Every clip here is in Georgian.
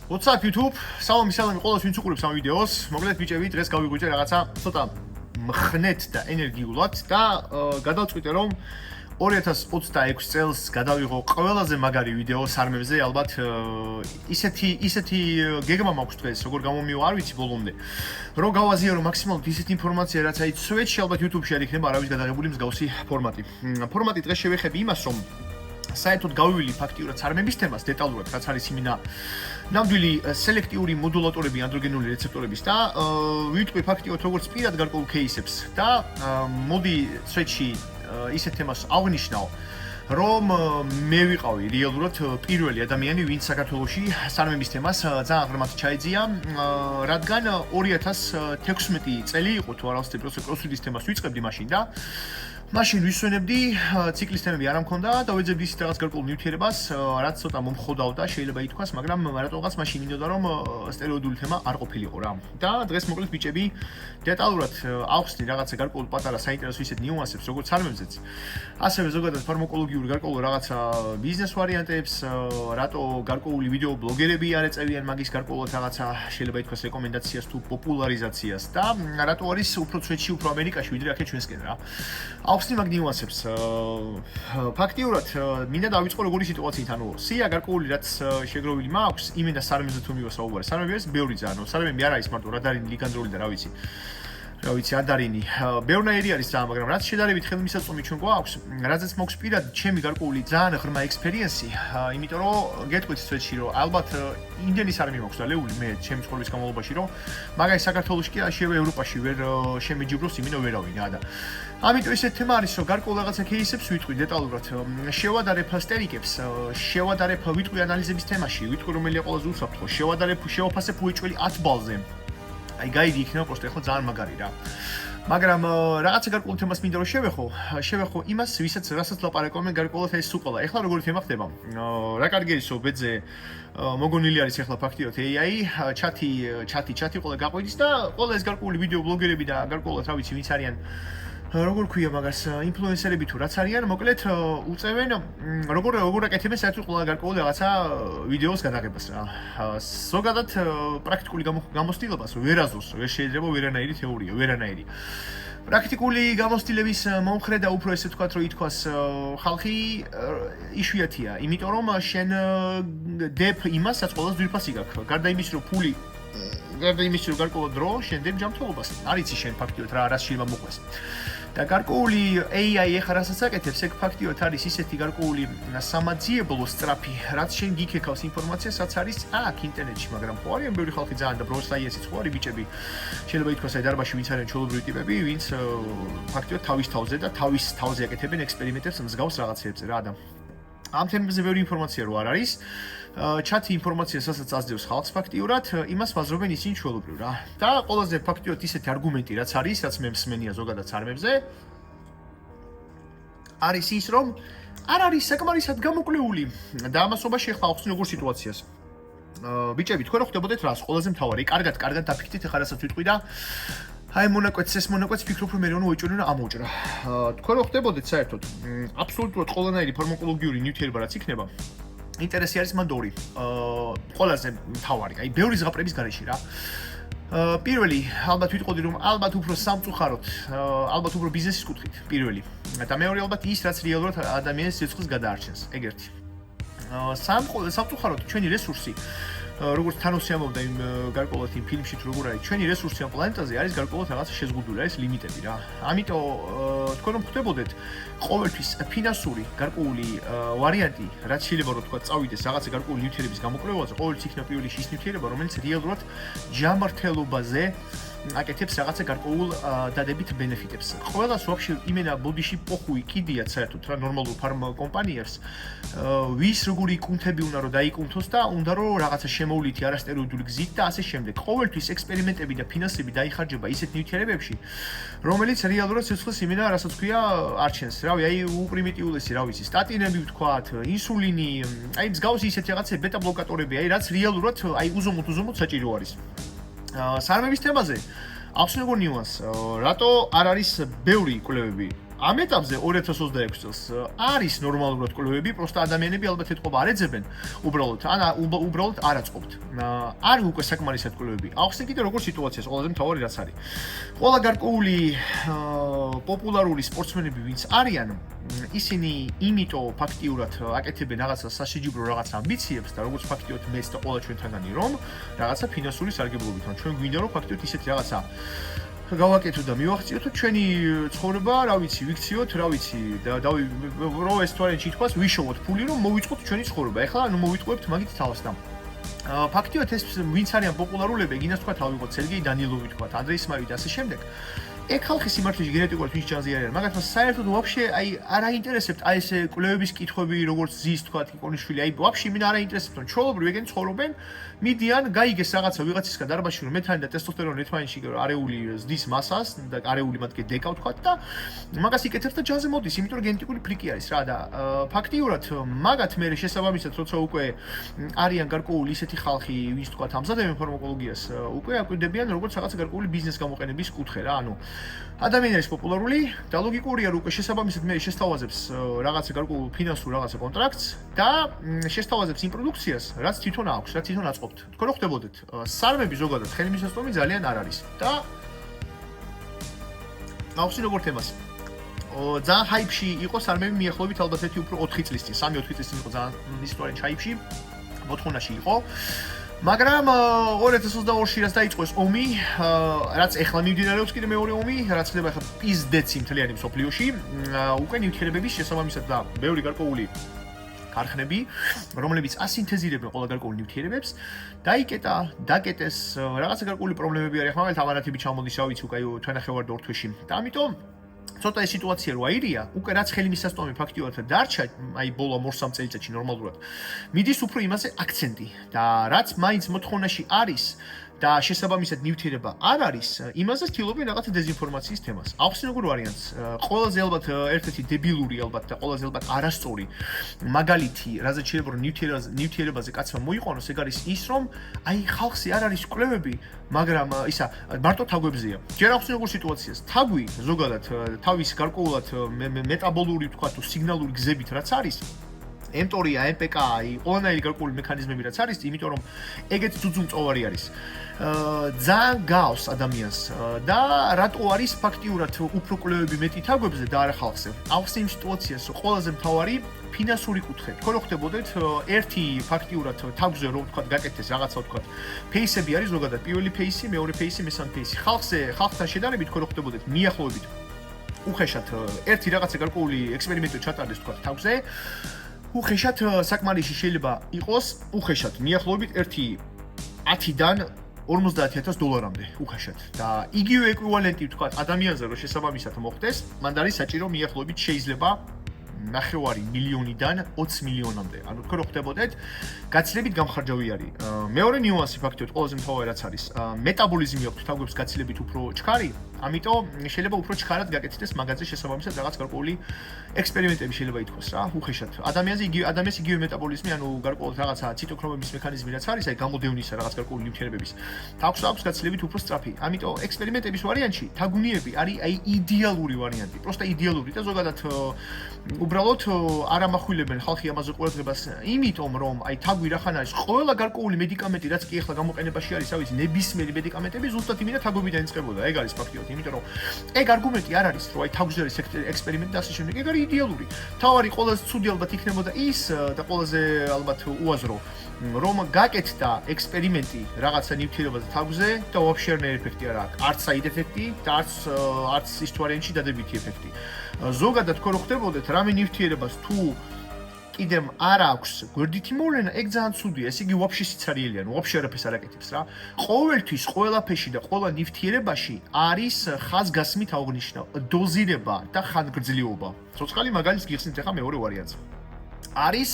What's up YouTube? Салам ყველას ვინც უყურებს ამ ვიდეოს. მოკლედ ბიჭები, დღეს გავიგვიჭე რაღაცა ცოტა მხნეთ და ენერგიულად და გადავწყვიტე რომ 2026 წელს გადავიღო ყველაზე მაგარი ვიდეო სარმებზე, ალბათ ისეთი გეგმა მაქვს დღეს, როგორ გამომივა არ ვიცი ბოლომდე. Რომ გავაზიარო მაქსიმალურად ისეთი ინფორმაცია, რაც აი სვეტში ალბათ YouTube-ში არ იქნება არავის გადაღებული მსგავსი ფორმატი. ფორმატი დღეს შევეხები იმას, რომ საერთოდ გავივილი ფაქტიურად სარმების თემას დეტალურად, რაც არის იმინა ნამდვილი სელექტიური მოდულატორები ანდროგენული რეცეპტორების და ვიტყვი ფაქტიურად როგორც პირად გარკვეულ кейსებს და მოდი სვეტში ისეთ თემას აღნიშნავ, რომ მე ვიყავი რეალურად პირველი ადამიანი, ვინც საქართველოში სარმების თემას ძალიან ღრმად ჩაეძია, რადგან 2016 წელი იყო თუ არა ვსწრებ კროსფიტის თემას ვიწყებდი მაშინ და მაშინ ვისვენებდი ციკლის თემები არ მქონდა და ვეძებდი ისეთ რაღაც გარკვეულ ნივთიერებას, რაც ცოტა მომხოდავდა, შეიძლება ითქვას, მაგრამ რატომღაც მაშინ მინდოდა რომ სტერეოიდული თემა არ ყოფილიყო რა. და დღეს მოკლედ ბიჭები დეტალურად ავხსნი რაღაცა გარკვეულ პატარა საინტერესო ისეთ ნიუანსებს, როგორც სარმებზეც, ასევე ზოგადად ფარმაკოლოგიური გარკვეულ რაღაცა ბიზნეს ვარიანტებს, რატო გარკვეული ვიდეო ბლოგერები არ ეწევიან მაგის გარკვეულად რაღაცა შეიძლება ითქვას რეკომენდაციას თუ პოპულარიზაციას და რატო არის უფრო სვეტში, უფრო ამერიკაში ვიდრე აქეთ ჩვენსკენ რა. ავხსნი მაგ ნიუანსებს. ფაქტიურად მინდა დავიწყო როგორი სიტუაციით, ანუ სია გარკვეული რაც შეგროვილი მაქვს, იმენა სარმებზე თუ მივასაუბარი. სარმები არის ბევრი ძალიან, სარმები არ არის მარტო რადარინი, ლიგანდროლი და რა ვიცი, ადარინი. ბევრნაირი არის ძალიან, მაგრამ რაც შედარებით ხელმისაწვდომი ჩვენ გვაქვს, რაზეც მაქვს პირად ჩემი გარკვეული ძალიან ღრმა ექსპერიენსი, იმიტომ რომ გეტყვით სვეტში, რომ ალბათ იმდენი სარმი მაქვს და ლეული მე ჩემი ცხოვრების განმავლობაში, რომ მაგარი საქართველოში კი ასევე ევროპაში ვერ შემეჯიბროს იმენო ვერავინ და ამიტომ ესეთ თემა არის, რომ გარკვეულ რაღაცა кейსებს ვიტყვი დეტალურად, შევადარებ სტერიკებს, შევადარებ ვიტყვი ანალიზების თემაში, ვიტყვი რომელია ყველაზე უსაფრთხო, შევაფასებ უეჭველი 10 ბალზე. აი გაიდი იქნება პროსტა ხო ძალიან მაგარი რა. მაგრამ რაღაცა გარკვეულ თემას მინდა რომ შევეხო იმას, რასაც ლაპარაკობენ გარკვეულად ეს უყოლა. ეხლა როგორი თემა ხდება? რა კარგი ისო ბედზე მოგონილი არის ეხლა ფაქტიოდ AI, ჩატი ყველა გაყვიდის და ყველა ეს გარკვეული ვიდეო ბლოგერები და გარკვეულად რა ვიცი ვინც არიან როგორ ქვია მაგას ინფლუენსერები თუ რაც არიან, მოკლედ უწევენ როგორ აკეთებენ საერთოდ ყველა გარკვეული რაღაცა ვიდეოს გადაღებას რა. ზოგადად პრაქტიკული გამოცდილებას ვერ აზრობს, ვერ შეიძლება ვერანაირი თეორია, ვერანაირი. პრაქტიკული გამოცდილების მომხრე და უფრო ესე ვთქვათ, რომ ითქვას ხალხი იშვიათია, იმიტომ რომ შენ დებ იმას, რაც ყველას ძვირფასი გაქვს. გარდა იმის, რომ ფული გარდა იმის, რომ გარკვეულ დრო შენ დებ ჯანმრთელობას. არ იცი შენ ფაქტიურად რა შეიძლება მოყვეს. და გარკვეული AI ეხლა რასაც აკეთებს, ეგ ფაქტიურად არის ისეთი გარკვეული სამაძიებლო სწრაფი, რაც შენ გიქეკავს ინფორმაციას, რაც არის აქ ინტერნეტში, მაგრამ ხო არიან ბევრი ხალხი ძალიან და ბროსაიესიც ხო არის ბიჭები. შეიძლება ითქვას აი დარბაში ვინც არიან ჩვეულებრივი ტიპები, ვინც ფაქტიურად თავის თავზე და თავის თავზე აკეთებენ ექსპერიმენტებს მსგავს რაღაცებზე რა და ამ თემებზე ბევრი ინფორმაცია რო არ არის. ჩათი ინფორმაციას რასაც აძლევს ხალხს ფაქტიურად, იმას ვაზრობენ ისინი ჩვეულებრივ რა. და ყველაზე ფაქტიურად ისეთი არგუმენტი რაც არის, რაც მე მსმენია ზოგადად სარმებზე, არის ის, რომ არ არის საკმარისად გამოკვლეული და ამასობაში ახლა ახსნი როგორ სიტუაციას. ბიჭები, თქვენ რო ხდებოდეთ რას, ყველაზე მთავარი, კარგად დაფიქრდით ახლა რასაც ვიტყვი და აი მონაკვეთს ფიქრობ რომ მე რომ უეჭვენ და ამოჭრა. თქვენ რო ხდებოდეთ საერთოდ, აბსოლუტურად ყველანაირი ფარმაკოლოგიური ნივთიერება რაც იქნება, ინტერესი არის მანდ ორი. ყველაზე მთავარი, აი ბევრი ზღაპრების გარეშე რა. პირველი, ალბათ ვიტყოდი რომ ალბათ უფრო სამწუხაროდ, ალბათ უფრო ბიზნესის კუთხით, პირველი. და მეორე ალბათ ის რაც რეალურად ადამიანის სიცხეს გადაარჩენს, ეგ ერთი. სამწუხაროდ ჩვენი რესურსი როგორც თანოსიამობდა იმ გარკვეულად იმ ფილმში თუ როგორ არის ჩვენი რესურსი ამ პლანეტაზე არის გარკვეულად რაღაც შეზღუდული, არის ლიმიტები რა. ამიტომ თქვენ რომ ხვდებოდეთ ყოველთვის ფინანსური გარკვეული ვარიანტი, რაც შეიძლება რომ თქვა წავიდეს რაღაცა გარკვეული ნივთიერების გამოკვლევაზე, ყოველთვის იქნება პირველი ის ნივთიერება, რომელიც რეალურად ჯანმრთელობაზე აკეთებს რაღაცა გარკვეულ დადებით ბენეფიტებს. ყველას ვაფშე იმენა ბოდიში პოხუი კიდიათ საერთოდ რა ნორმალურ ფარმ კომპანიებს, ვის როგორი იკუნთები უნდა რომ დაიკუნთოს და უნდა რომ რაღაცა შემოვლითი არასტეროიდული გზით და ასე შემდეგ. ყოველთვის ექსპერიმენტები და ფინანსები დაიხარჯება ისეთ ნივთიერებებში, რომელიც რეალურად სიცხეს იმენა რასაც ქვია არჩენს. რავი, აი უპრიმიტიულესი, რა ვიცი, სტატინები ვთქვათ, ინსულინი, აი მსგავსი ისეთი რაღაცები, ბეტა ბლოკატორები, აი რაც რეალურად აი უზომოდ საჭირო არის. სარმების თემაზე ახსნი როგორ ნიუანს, რატო არ არის ბევრი კვლევები ამ ეტაპზე 2026 წელს არის ნორმალურად კვლევები, პროსტა ადამიანები ალბათ ეთყობა არ ეძებენ, უბრალოდ არ აწყობთ. არის უკვე საკმარისად კვლევები. ახსენ კიდე როგორ სიტუაციას ყველაზე მთავარი რაც არის. ყველა გარკვეული პოპულარული სპორტსმენები ვინც არიან, ისინი იმიტომ ფაქტიურად აკეთებენ რაღაცა სასიჯიბრო რაღაც ამბიციებს და როგორც ფაქტიოდ მეც და ყველა ჩვენთაგანი რომ რაღაცა ფინანსური სარგებლობით, ან ჩვენ გვინდა რომ ფაქტიოდ ისეთი რაღაცა გავაკეთოთ და მივახციოთ ჩვენი ცხოვრება, რა ვიცი, ვიქციოთ, რა ვიცი და რო ეს თვალენში ითქვას, ვიშოვოთ ფული, რომ მოვიწყოთ ჩვენი ცხოვრება. ეხლა ანუ მოვიტყუებთ მაგით თავს და ფაქტიოდ ეს ვინც არიან პოპულარულები, გინდა თქვა თავიღოთ სერგეი დანილოვი თქვა, ანდრეი სმავი და ასე შემდეგ. ეგ ხალხი სიმართლეში გენეტიკურად ვინც ჯანზე არიან, მაგათ საერთოდ ვაფშე აი არ აინტერესებთ აი ეს კვლევების კითხვები, როგორც ზის თქვა იკონიშვილი, აი ვაფშე მინ არ აინტერესებთ, რომ ჩვეულებრივ ეგენი ცხოვრობენ, მიდიან, გაიგეს რაღაცა ვიღაცისგან დარბაზში, რომ მეთანი და ტესტოსტერონი ერთმანეთში არეული ზდის მასას და არეული მათგე დეკა ვთქვა და მაგას იკეთებს და ჯანზე მოდის, იმიტომ რომ გენეტიკური ფრიკი არის რა და ფაქტიურად მაგათ მე შესაბამისად როცა უკვე არიან გარკვეული ისეთი ხალხი, ვინც თქვა ამზადებენ ფარმაკოლოგიას, უკვე აკვირდებიან როგორც რაღაცა გარკვეული ბიზნეს გამოყენების კუთხე რა, ანუ ადამიანი არის პოპულარული და ლოგიკურია რომ უკვე შესაბამისად მე შესთავაზებს რაღაცა გარკვეულ ფინანსურ რაღაცა კონტრაქტს და შესთავაზებს იმ პროდუქციას, რაც თვითონ აქვს, რაც თვითონ აწყობთ. თქვენ რო ხდებოდეთ, სარმები ზოგადად ხელმისაწვდომი ძალიან არ არის და ახსენ როგორ თემას. ძალიან ჰაიპში იყო სარმები მიახლოებით ალბათ ერთი უფრო 4 წლის წინ, 3-4 წლის წინ იყო ძალიან ისტორიაში ჰაიპში, მოთხოვნაში იყო. მაგრამ 2022-ში რაც დაიწყო ეს ომი, რაც ეხლა მიმდინარეობს კიდე მეორე ომი, რაც ხდება ეხლა პიზდეცი მთლიანი მსოფლიოში, უკვე ნივთიერებების შესაბამისად და ბევრი გარკვეული ქარხნები, რომლებიც ასინთეზირებენ ყველა გარკვეულ ნივთიერებებს, დაკეტეს, რაღაცა გარკვეული პრობლემები არის, მაგალითად ამანათები ჩამოდის, რა ვიცი, უკვე თვენახევარ და ორ თვეში. და ამიტომ ცოტა ეს სიტუაცია რო აირია, უკვე რაც ხელმისაწვდომი ფაქტიურად დარჩა, აი ბოლო 2-3 წელიწადში ნორმალურად. მიდის უფრო იმაზე აქცენტი და რაც მაინც მოთხოვნაში არის და შესაბამისად ნივთიერება არ არის, იმაზე ცდილობენ რაღაცა დეზინფორმაციის თემას. ახსენ როგორ ვარიანტს, ყველაზე ალბათ ერთ-ერთი დებილური ალბათ და ყველაზე ალბათ არასწორი მაგალითი, რაზეც შეიძლება რომ ნივთიერებაზე კაცმა მოიყვანოს, ეგ არის ის, რომ აი ხალხზე არ არის კვლევები, მაგრამ ისა მარტო თაგვებზეა. ჯერ ახსენ როგორ სიტუაციას, თაგვი ზოგადად თავის გარკვეულად მეტაბოლური თქვა თუ სიგნალური გზებით რაც არის ემტორია, MPK-ი, ყველანაირი გარკვეული მექანიზმები რაც არის, იმიტომ რომ ეგეც ძუძუმწოვარი არის. ძალიან გავს ადამიანს და რატო არის ფაქტიურად უფრო კვლევები მეტი თაგვებზე და არა ხალხზე. ახსენ იმ სიტუაციას ყველაზე მთავარი ფინანსური კუთხე. თქვენ რო ხდებოდეთ ერთი ფაქტიურად თაგვზე რომ ვთქვათ გაკეთდეს რაღაცა ვთქვათ, ფეისები არის ზოგადად, პირველი ფეისი, მეორე ფეისი, მესამე ფეისი. ხალხთან შედარებით თქვენ რო ხდებოდეთ მიახლოებით უხეშად ერთი რაღაცა გარკვეული ექსპერიმენტი ჩატარდეს ვთქვათ თაგვზე. უხეშად საკმარისი შეიძლება იყოს უხეშად მიახლოებით 10-დან 50,000 დოლარამდე უხეშად და იგივე ეკვივალენტი ვთქვათ ადამიანზე რომ შესაბამისად მოხდეს, მანდ არის საჭირო მიახლოებით შეიძლება 9 მილიონიდან 20 მილიონამდე. ანუ თქვენ რო ხდებოდეთ, გაცილებით გამხარჯავი არის. მეორე ნიუანსი ფაქტობრივად ყველაზე მთავარი რაც არის, მეტაბოლიზმი აქვს თაგვებს გაცილებით უფრო ჩქარი, ამიტომ შეიძლება უფრო ჩქარად გაკეთდეს მაგაზე შესაბამისად რაღაც გარკვეული ექსპერიმენტები შეიძლება ითქვას რა, უხეშად. ადამიანს იგივე მეტაბოლიზმი, ანუ გარკვეულად რაღაცა ციტოქრომების მექანიზმი რაც არის, აი გამოდევნისა რაღაც გარკვეული ნივთიერებების. თავს აქვს გაცილებით უფრო სწრაფი. ამიტომ ექსპერიმენტების ვარიანტში თაგუნიები არის აი იდეალური ვარიანტი, პროსტა იდეალური და ზოგადად უბრალოდ არ ამახვილებენ ხალხი ამაზე ყურადღებას, იმიტომ რომ აი თაგვი რახან არის ყველა გარკვეული მედიკამენტი რაც კი ახლა გამოყენებაში არის, რა ვიცი, ნებისმიერი მედიკამენტები ზუსტად იმენა თაგვებიდან იწყებოდა. ეგ არის ფაქტიურად, იმიტომ რომ ეგ არგუმენტი არ არის, რომ აი თაგვზე არის ექსპერიმენტი და ასე შემდეგ. ეგ არის იდეალური. თავარი ყველაზე ცუდი ალბათ იქნებოდა ის და ყველაზე ალბათ უაზრო, რომ გაკეთდა ექსპერიმენტი რაღაცა ნივთიერებაზე თაგვზე და ვაფშე არანაირი ეფექტი არ აქვს. არც საიდ ეფექტი და არც ის თვარიანში დადებითი ეფექტი. ზოგადად თქვენ რო ხდებოდეთ, რამე ნივთიერებას თუ კიდემ არ აქვს გვერდითი მოვლენა, ეგ ძალიან ცუდია. ეს იგი ვაფშე სიცარიელია, ვაფშე არაფერს არ აკეთებს რა. ყოველთვის ყველაფერში და ყველა ნივთიერებაში არის ხაზგასმით აღნიშნა დოზირება და ხანგრძლივობა. ცოცხალი მაგალითს გიხსნით ახლა მეორე ვარიანტს. არის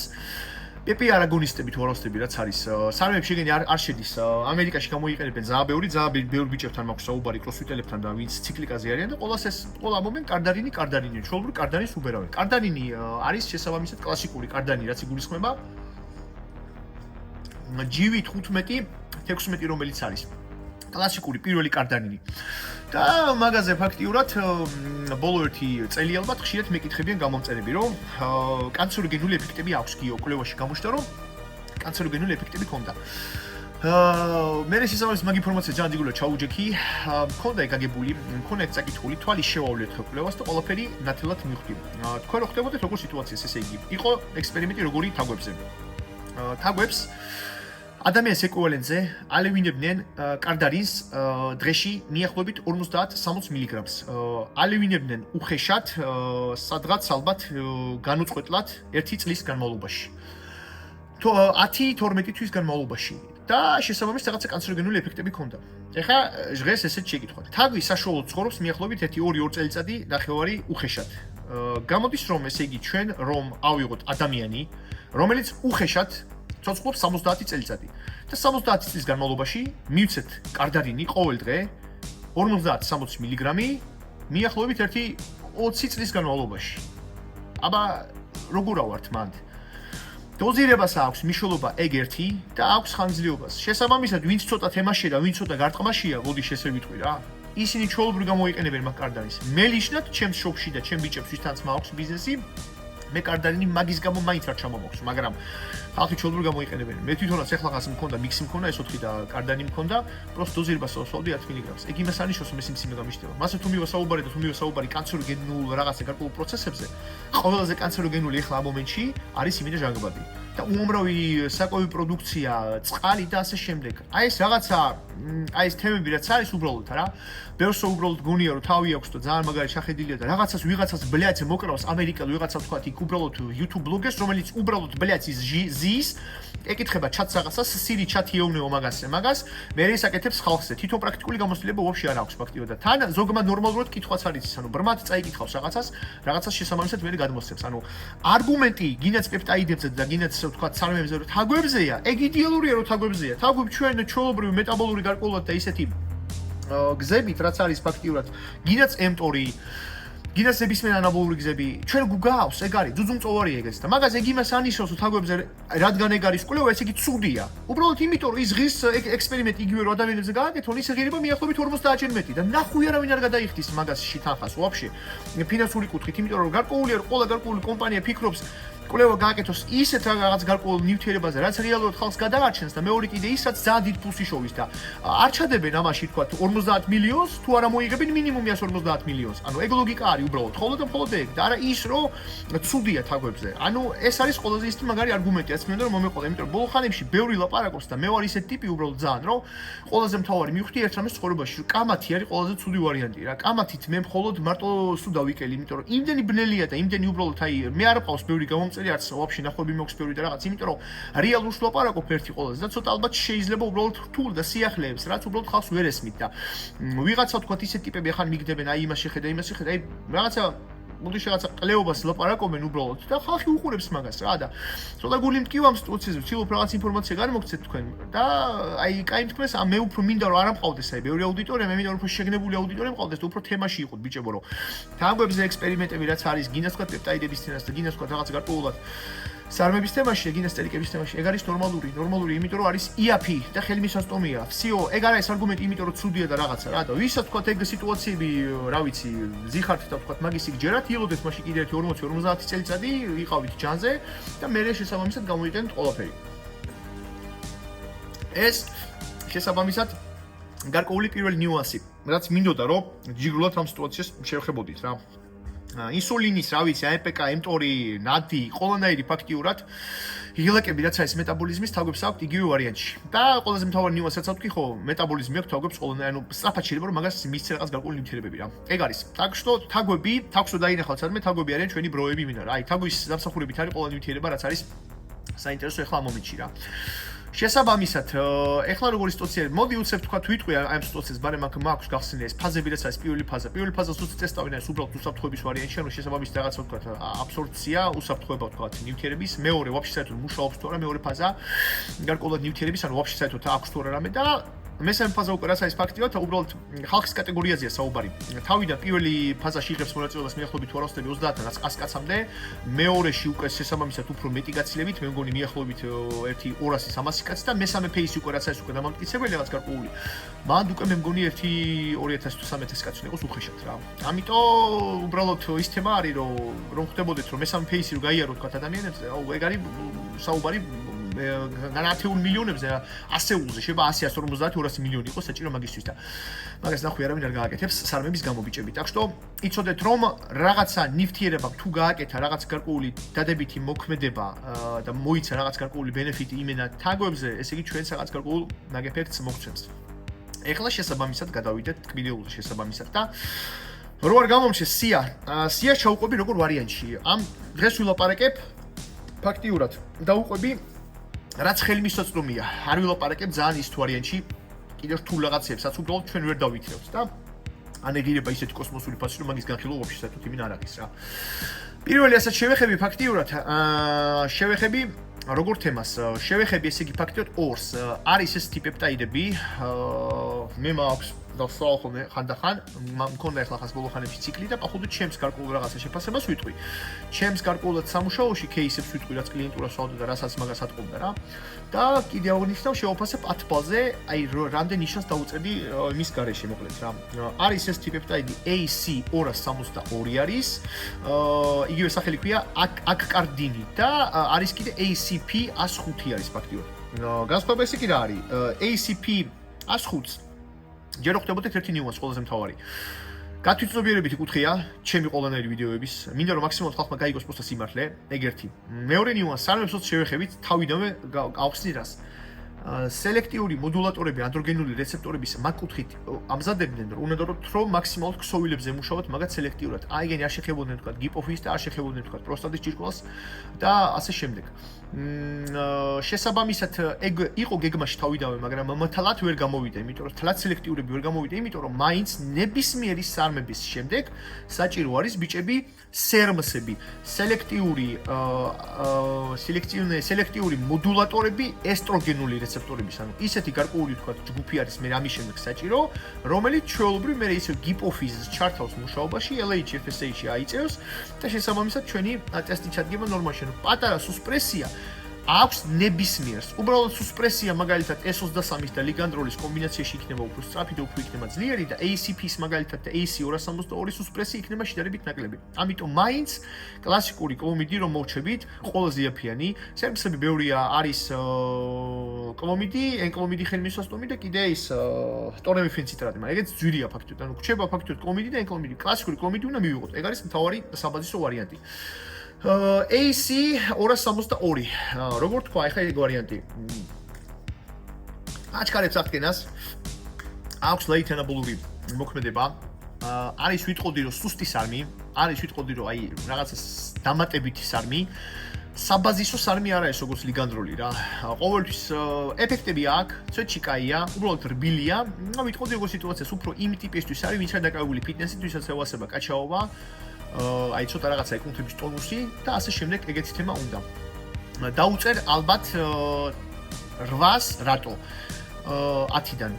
პეპი არაგონისტები თუ არასტები რაც არის სარმეებში ეგენი არ შედის ამერიკაში გამოიყენებენ ძალიან ბევრი ბიჭებთან მაქვს საუბარი კროსფიტელებთან და ვინც ციკლიკაზე არიან და ყველა ამობენ კარდარინი ჩვეულებრივ კარდარინს უბერავენ. კარდარინი არის შესაბამისად კლასიკური კარდანი რაც იგულისხმება GV15-16 რომელიც არის კლასიკური პირველი კარდარინი და მაგაზე ფაქტიურად ბოლო ერთი წელი ალბათ ხშირად მეკითხებიან გამომწერები, რომ კანცეროგენული ეფექტები აქვს გიო კვლევაში გამოჩნდა, რომ კანცეროგენული ეფექტები ქონდა. მე შესაბამისად მაგ ინფორმაციას ძალიან დიდულად ჩაუჯექი, მქონდა ეგაგებული, მქონდა წაკითხული, თვალი შევავლეთ კვლევას და ყველაფერი ნათელად მივხვდი. თქვენ რო ხდებოდეთ როგორ სიტუაციას, ესე იგი, იყო ექსპერიმენტი როგორი თაგვებზე. თაგვებს ადამიანის ეკვივალენტზე ალევინებდნენ კარდარინს დღეში მიახლოებით 50-60 მგ-ს. ალევინებდნენ უხეშად, სადღაც ალბათ განუწყვეტლად 1 წლის განმავლობაში. 10-12 თვის განმავლობაში და შესაბამისად რაღაცა კანცეროგენული ეფექტები ქონდა. ეხლა დღეს ესეც შეგითხვათ. თაგვი საშუალოდ ცხოვრობს მიახლოებით 1-2 წელიწადი ნახევარი უხეშად. გამოდის რომ ესე იგი ჩვენ რომ ავიღოთ ადამიანი, რომელიც უხეშად ცოცხლობს 70 წელიწადი და 70 წლის განმავლობაში მივცეთ კარდარინი ყოველ დღე 50-60 მგ მიახლოებით 20 წლის განმავლობაში. აბა როგორ ავართ მანდ? დოზირებას აქვს მნიშვნელობა ეგ ერთი და აქვს ხანგრძლივობას. შესაბამისად, ვინც ცოტა თემაშია და ვინც ცოტა გარტყმაშია, მოდი ესე ვიტყვი რა. ისინი ჩვეულებრივ გამოიყენებენ მაგ კარდარინს. მე ლიჩნად ჩემს შოპში და ჩემ ბიჭებს ვისთანაც მაქვს ბიზნესი, მე კარდარინი მაგის გამო მაინც არ ჩამომოქვს, მაგრამ ხალხი ჩვეულებრივ გამოიყენებენ. მე თვითონაც ეხლა მქონდა მიქსი მქონდა, ეს 4 და კარდანი მქონდა, პროსტ დოზირებას ვსვავდი 10 მგ-ს. ეგ იმას ანიშნავს, რომ ეს სიმსივნე გამიშტება. მასე თუ მივასაუბარი და თუ მივასაუბარი კანცეროგენულ რაღაცა გარკვეულ პროცესებზე, ყველაზე კანცეროგენული ეხლა ამ მომენტში არის იმენა ჟანგბადი. და უამრავი საკოვი პროდუქცია, წყალი და ასე შემდეგ. აი ეს რაღაცა, აი ეს თემები რაც არის უბრალოდ რა. ბევრს უბრალოდ გონია რომ თავი აქვს და ძალიან მაგარი შეხედილია და რაღაცას ვიღაცას ბლეაც მოკრავს ამერიკელ ვიღაცა თქვა იქ უბრალოდ YouTube ბლოგერს, რომელიც უბრალოდ ბლეაც ზის ეკითხება ჩატს რაღაცას, სირი ჩატი ეუბნეო მაგას, მე ისაკეთებს ხალხზე. თვითონ პრაქტიკული გამოცდილება უобще არ აქვს ფაქტიურად და თან ზოგმა ნორმალურად კითხვაც არის ის, ანუ ბრმად წაიკითხავს რაღაცას შესაბამისად მე გადმოსცემს. ანუ არგუმენტი გინაც პეპტაიდებზე და გინაც თქვა ცარმებზე რომ თაგვებზეა, ეგ იდეალურია რომ თაგვებზეა. თაგვები ჩვენ ჩვეულებრივი მეტაბოლური გარკვეულად და ისეთი გზებით რაც არის ფაქტიურად გინაც ემტორი გინაც ნებისმიერ ანაბოლური გზები ჩვენ გგავს ეგ არის ძუძუმწოვარია ეგეც და მაგას ეგ იმას ანიშნავს რომ თაგვებზე რადგან ეგ არის კვლევა ეს იგი ცუდია უბრალოდ იმიტომ რომ ის ღირს ექსპერიმენტი იგივე რომ ადამიანებზე გააკეთონ ის ღირება მიახლოებით 50-ჯერ მეტი და ნახუი არავინ არ გადაიხდის მაგასში თანხას ვაფშე ფინანსური კუთხით იმიტომ რომ გარკვეულია რომ ყველა გარკვეული კომპანია ფიქრობს კვლევა გააკეთოს ისეთ რაღაც გარკვეულ ნივთიერებაზე, რაც რეალურად ხალხს გადაარჩენს და მეორე კიდე ის, რაც ძალიან დიდ ფულს იშოვის და არ ჩადებენ ამაში თქვა 50 მილიონს, თუ არა მოიგებენ მინიმუმ 150 მილიონს. ანუ ეგ ლოგიკა არის უბრალოდ, ხოლმე და მხოლოდ ეგ და არა ის, რომ ცუდია თაგვებზე. ანუ ეს არის ყველაზე ისეთი მაგარი არგუმენტი, რაც მინდა რომ მომეყოლა, იმიტომ რომ ბოლო ხანებში ბევრი ლაპარაკობს და მე ვარ ისეთი ტიპი უბრალოდ ძალიან, რომ ყველაზე მთავარი მივხვდი ერთ რამეს ცხოვრებაში, რომ კამათი არის ყველაზე ცუდი ვარიანტი რა. კამათით მე მხოლოდ მარტო სულ დავიკელი, იმიტომ რომ იმდენი ბნელია და იმდენი უბრალოდ აი მე არ ყავს ბევრი გამომწერი არც ვაფშე ნახვები მოქვს ბევრი და რაღაც, იმიტომ რომ რეალურს ლაპარაკობ ერთი ყველაზე და ცოტა ალბათ შეიძლება უბრალოდ რთულ და სიახლეებს, რაც უბრალოდ ხალხს ვერ ესმით და ვიღაცა თქვა ისეთ ტიპები ახლა მიგდებენ, აი იმას შეხედა, აი რაღაცა მოდი რაღაცა ყლეობას ლაპარაკობენ უბრალოდ და ხალხი უყურებს მაგას რა და ცოტა გული მტკივა ამ სიტუაციაზე, ვცდილობ რაღაც ინფორმაცია გამოგცეთ თქვენ და აი კაი თქმეს, მე უფრო მინდა რომ არ ამყავდეს აი ბევრი აუდიტორია, მე მინდა რომ უფრო შეგნებული აუდიტორია მყავდეს და უფრო თემაში იყოთ ბიჭებო რომ თაგვებზე ექსპერიმენტები რაც არის, გინას თქვა პეპტაიდების თემას და გინას თქვა რაღაც გარკვეულად სარმების თემაში, გინას წერიკების თემაში, ეგ არის ნორმალური, იმიტომ რომ არის იაფი და ხელმისაწვდომია. всё, ეგ არის არგუმენტი, იმიტომ რომ ცუდია და რაღაცა რა და ვისაც თქვა ეგ სიტუაციები, რა ვიცი, ზიხართ და თქვა მაგისი გჯერათ, იღოდეთ მაშინ კიდე ერთი 40-50 წელიწადი ვიყავით ჯანზე და მე შესაბამისად გამოიყენეთ ყველაფერი. ეს შესაბამისად გარკვეული პირველი ნიუანსი, რაც მინდოდა რომ ჯიგრულად ამ სიტუაციას შევხებოდით რა. ინსულინის, რა ვიცი, APK, mTOR, NADI, ყველანაირი ფაქტიურად ღილაკები რაც არის მეტაბოლიზმის თაგვებს აქვთ იგივე ვარიანტში. და ყველაზე მთავარი ნიუანსიც აქვთ ხო, მეტაბოლიზმი აქვს თაგვებს ყველანაირი, ანუ სწრაფად შეიძლება რომ მაგას მისცე რაღაც გარკვეული ნივთიერებები რა. ეგ არის. так что თაგვები, თაგვს დაინახავთ სადმე თაგვები არიან ჩვენი ბროები მინდა რა. აი თაგვის დამსახურებით არის ყველა ნივთიერება რაც არის საინტერესო ეხლა ამ მომენტში რა. შესაბამისად, ეხლა როგორი სიტუაცია არის? მოდი უცებ თქვა ვიტყვი ამ სიტუაციას, მაგრამ მაქვს გახსნილი ეს ფაზები, რაც არის პირველი ფაზა. პირველი ფაზას უცებ ტესტავენ ეს უბრალოდ უსაფრთხოების ვარიანტში, ანუ შესაბამისად რაღაცა თქვა აბსორბცია, უსაფრთხოება თქვა ნივთიერების. მეორე ვაფშე საერთოდ მუშაობს თუ არა მეორე ფაზა, გარკვეულად ნივთიერების, ანუ ვაფშე საერთოდ აქვს თუ არა რამე და მესამე ფაზა უკვე რაც არის ფაქტიურად, უბრალოდ ხალხის კატეგორიაზეა საუბარი. თავიდან პირველი ფაზაში იღებს მონაწილეობას მიახლოებით 230-დან 100 კაცამდე, მეორეში უკვე შესაბამისად უფრო მეტი გაცილებით, მე მგონი მიახლოებით 1-200-300 კაცი და მესამე ფეისი უკვე რაც არის უკვე დამამტკიცებელი რაღაც გარკვეული. მანდ უკვე მე მგონი 1-2000-3000 კაცი იყოს უხეშად რა. ამიტომ უბრალოდ ის თემა არის რომ ხდებოდეთ რომ მესამე ფეისი რო გაიარო თქვა ადამიანებს, ეგ არის საუბარი განათებული მილიონებზე ასეულზე შეიძლება 100-150-200 მილიონი იყოს საჭირო მაგისთვის და მაგას ნახვი არავინ არ გააკეთებს სარმების გამობიჭებით. Так что იცოდეთ რომ რაღაცა ნივთიერებამ თუ გააკეთა რაღაც გარკვეული დადებითი მოქმედება და მოიცა რაღაც გარკვეული ბენეფიტი იმენა თაგოებზე, ესე იგი ჩვენს რაღაც გარკვეულ მაგ ეფექტს მოგცემს. ეხლა შესაბამისად გადავიდეთ თქმილებულზე შესაბამისად და რო არ გამომჩეს სია ჩაუყვები როგორ ვარიანტში. ამ დღეს ვილაპარაკებ ფაქტიურად დაუყვები რაც ხელმისაწვდომია. არ ვილაპარაკებ ძალიან ის ვარიანტში კიდევ რთულ რაღაცებსაც უბრალოდ ჩვენ ვერ დავითრევთ და ანეგირება ისეთი კოსმოსური ფასი რომ მაგის განხილვა ვაფშე საერთოდ იმენ არ არის რა. პირველი ასეთ შევეხები ფაქტიურად შევეხები როგორ თემას შევეხები ესე იგი ფაქტიურად ორს არის ეს ტიპეპტაიდები მე მაქვს დავსაუბრე ხანდახან მქონდა ახლა ხას ბოლო ხანებში ციკლი და პახუდით ჩემს გარკვეულ რაღაცა შეფასებას ვიტყვი. ჩემს გარკვეულად სამუშაოში кейსებს ვიტყვი რაც კლიენტურას ვავდა და რასაც მაგას ატყობდა რა. და კიდე აღნიშნავ შევაფასებ 10 ბალზე, აი რამდენ ნიშანს დაუწევდი მის გარეშე მოკლედ რა. არის ეს ტიპეპტაიდი AC262 არის. იგივე სახელი ქვია აკკარდინი და არის კიდე ACP105 არის ფაქტიურად. განსხვავება ესე კი რა არის? ACP105-ს ჯერ ხდებოდეთ ერთი ნიუანსი ყველაზე მთავარი. გათვითცნობიერებითი კუთხეა ჩემი ყველანაირი ვიდეოების. მინდა რომ მაქსიმალურად ხალხმა გაიგოს პოსტა სიმართლე, ეგ ერთი. მეორე ნიუანსი სარმებსაც შევეხებით თავიდანვე გავხსნი რას. სელექტიური მოდულატორები ანდროგენული რეცეპტორების მაგ კუთხით ამზადებდნენ რომ უნდა რომ მაქსიმალურად ქსოვილებზე მუშაობთ მაგათ სელექტიურად. აიგენი არ შეხებოდნენ თქვა გიპოფიზს და არ შეხებოდნენ თქვა პროსტატის ჭირკვალს და ასე შემდეგ. შესაბამისად ეგ იყო გეგმაში თავიდანვე, მაგრამ თლათ ვერ გამოვიდა, იმიტომ რომ თლათ სელექტიურები ვერ გამოვიდა, იმიტომ რომ მაინც ნებისმიერი სარმების შემდეგ საჭირო არის ბიჭები სერმსები, სელექტიური მოდულატორები ესტროგენული რეცეპტორების, ანუ ისეთი გარკვეული თქვა ჯგუფი არის მე ამის შემდეგ საჭირო, რომელიც ჩვეულებრივ მე ისე გიპოფიზს ჩართავს მუშაობაში, LH FSH-ში აიწევს და შესაბამისად ჩვენი ტესტი ჩადგება ნორმალში, ანუ პატარა სუსპრესია აქვს ნებისმიერს. უბრალოდ სუსპრესია მაგალითად S23-ის და ლიგანდროლის კომბინაციაში იქნება უფრო სწრაფი და უფრო იქნება ძლიერი და ACP-ის მაგალითად და AC262 სუსპრესია იქნება შედარებით ნაკლები. ამიტომ მაინც კლასიკური კლომიდი რომ მოვჩებით, ყველაზე იაფიანი, სერმსები ბევრია, არის კლომიდი, ენკლომიდი ხელმისაწვდომი და კიდე ის ტორემიფენციტრატი, მაგრამ ეგეც ძვირია ფაქტობრივად. ანუ რჩება ფაქტობრივად კლომიდი და ენკლომიდი. კლასიკური კლომიდი უნდა მივიღოთ. ეგ არის მთავარი საბაზისო ვარიანტი. AC262. როგორ თქვა, ეხლა ეგ ვარიანტი. აჩქარებს აღდგენას. აქვს ლეითენაბულური მოქმედება. არის ვიტყოდი რომ სუსტი სარმი, არის ვიტყოდი რომ აი რაღაცა დამატებითი სარმი. საბაზისო სარმი არა ეს როგორც ლიგანდროლი რა. ყოველთვის ეფექტები აქვს, ცოტა კაია, უბრალოდ რბილია. ვიტყოდი როგორ სიტუაციას უფრო იმ ტიპისთვის არის, ვინც არის დაკავებული ფიტნესით, ვისაც ევასება კაჩაობა. აი ცოტა რაღაცა ეკუნთების ტონუსი და ასე შემდეგ ეგეთი თემა უნდა. დაუწერ ალბათ 800 რატო 10-დან.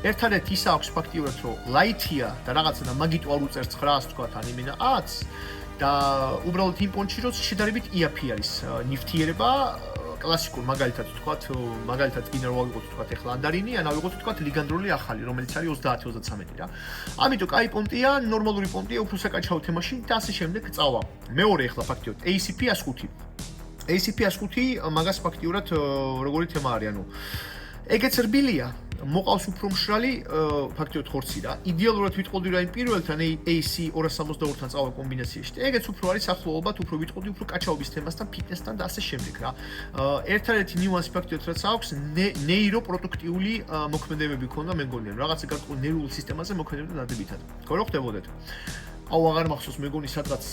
ერთადერთი ის აქვს ფაქტიურად რომ ლაითია და რაღაცა და მაგიტო არ უწევს 900 თქვა თან იმენა 10 და უბრალოდ იმ პონჩი რომ შედარებით იაფი არის ნივთიერება კლასიკურ მაგალითად თქვათ, მაგალითად გინდა რომ ავიღოთ თქვათ ეხლა ანდარინი, ან ავიღოთ თქვათ ლიგანდროლი ახალი, რომელიც არის 30-33 რა. ამიტომ კაი პონტია, ნორმალური პონტია, უფრო საკაჩაო თემაში და ასე შემდეგ წავა. მეორე ეხლა ფაქტიურად ACP105. ACP105 მაგას ფაქტიურად როგორი თემა არის, ანუ ეგეც რბილია, მოყავს უფრო მშრალი ფაქტიურად ხორცი რა. იდეალურად ვიტყოდი რა იმ პირველთან AC262-თან წავა კომბინაციაში. ეგეც უფრო არის ახლობლად, უფრო ვიტყოდი უფრო კაჩაობის თემასთან, ფიტნესთან და ასე შემდეგ რა. ერთადერთი ნიუანსი ფაქტიურად რაც აქვს, ნეიროპროდუქტიული მოქმედებები ქონდა მე მგონი, რაღაცა გარკვეულ ნერვულ სისტემაზე მოქმედებდა დადებითად. ხო რა ხდებოდეთ? აუ აღარ მახსოვს მე მგონი სადღაც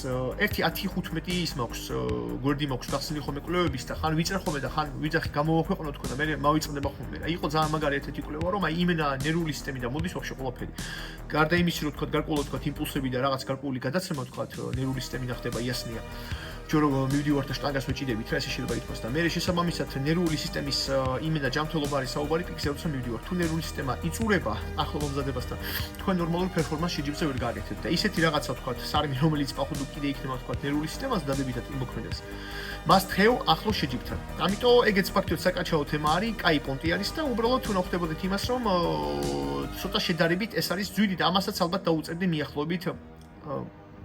1.10-15 ის მაქვს გვერდი მაქვს გახსნილი ხოლმე კვლევების და ხან ვიწერე ხოლმე და ხან ვიძახი გამოვაქვეყნო თქო და მე მავიწყდება ხოლმე რა. იყო ძალიან მაგარი ერთ-ერთი კვლევა რომ აი იმენა ნერვული სისტემი და მოდის ვაფშე ყველაფერი. გარდა იმისა რომ თქვა გარკვეულად თქვა იმპულსები და რაღაც გარკვეული გადაცემა თქვა ნერვული სისტემი ნახდება იასნია. ჯორო მივდივართ და შტანგას ვეჭიდებით რა ესე შეიძლება ითქვას და მე შესაბამისად ნერვული სისტემის იმენა ჯანმრთელობა არის საუბარი პიქსელს როცა მივდივართ თუ ნერვული სისტემა იწურება ახლო მომზადებასთან თქვენ ნორმალურ პერფორმანსს შეჯიბზე ვერ გააკეთებთ და ისეთი რაღაცა თქვათ სარმი რომელიც პახუდო კიდე იქნება თქვათ ნერვული სისტემას დადებითად იმოქმედებს მას თხევ ახლო შეჯიბთან ამიტომ ეგეც ფაქტობრივად საკაჩაო თემა არის კაი პონტი არის და უბრალოდ თუ ნახდებოდეთ იმას რომ ცოტა შედარებით ეს არის ძვირი და ამასაც ალბათ დაუწერდი მიახლოებით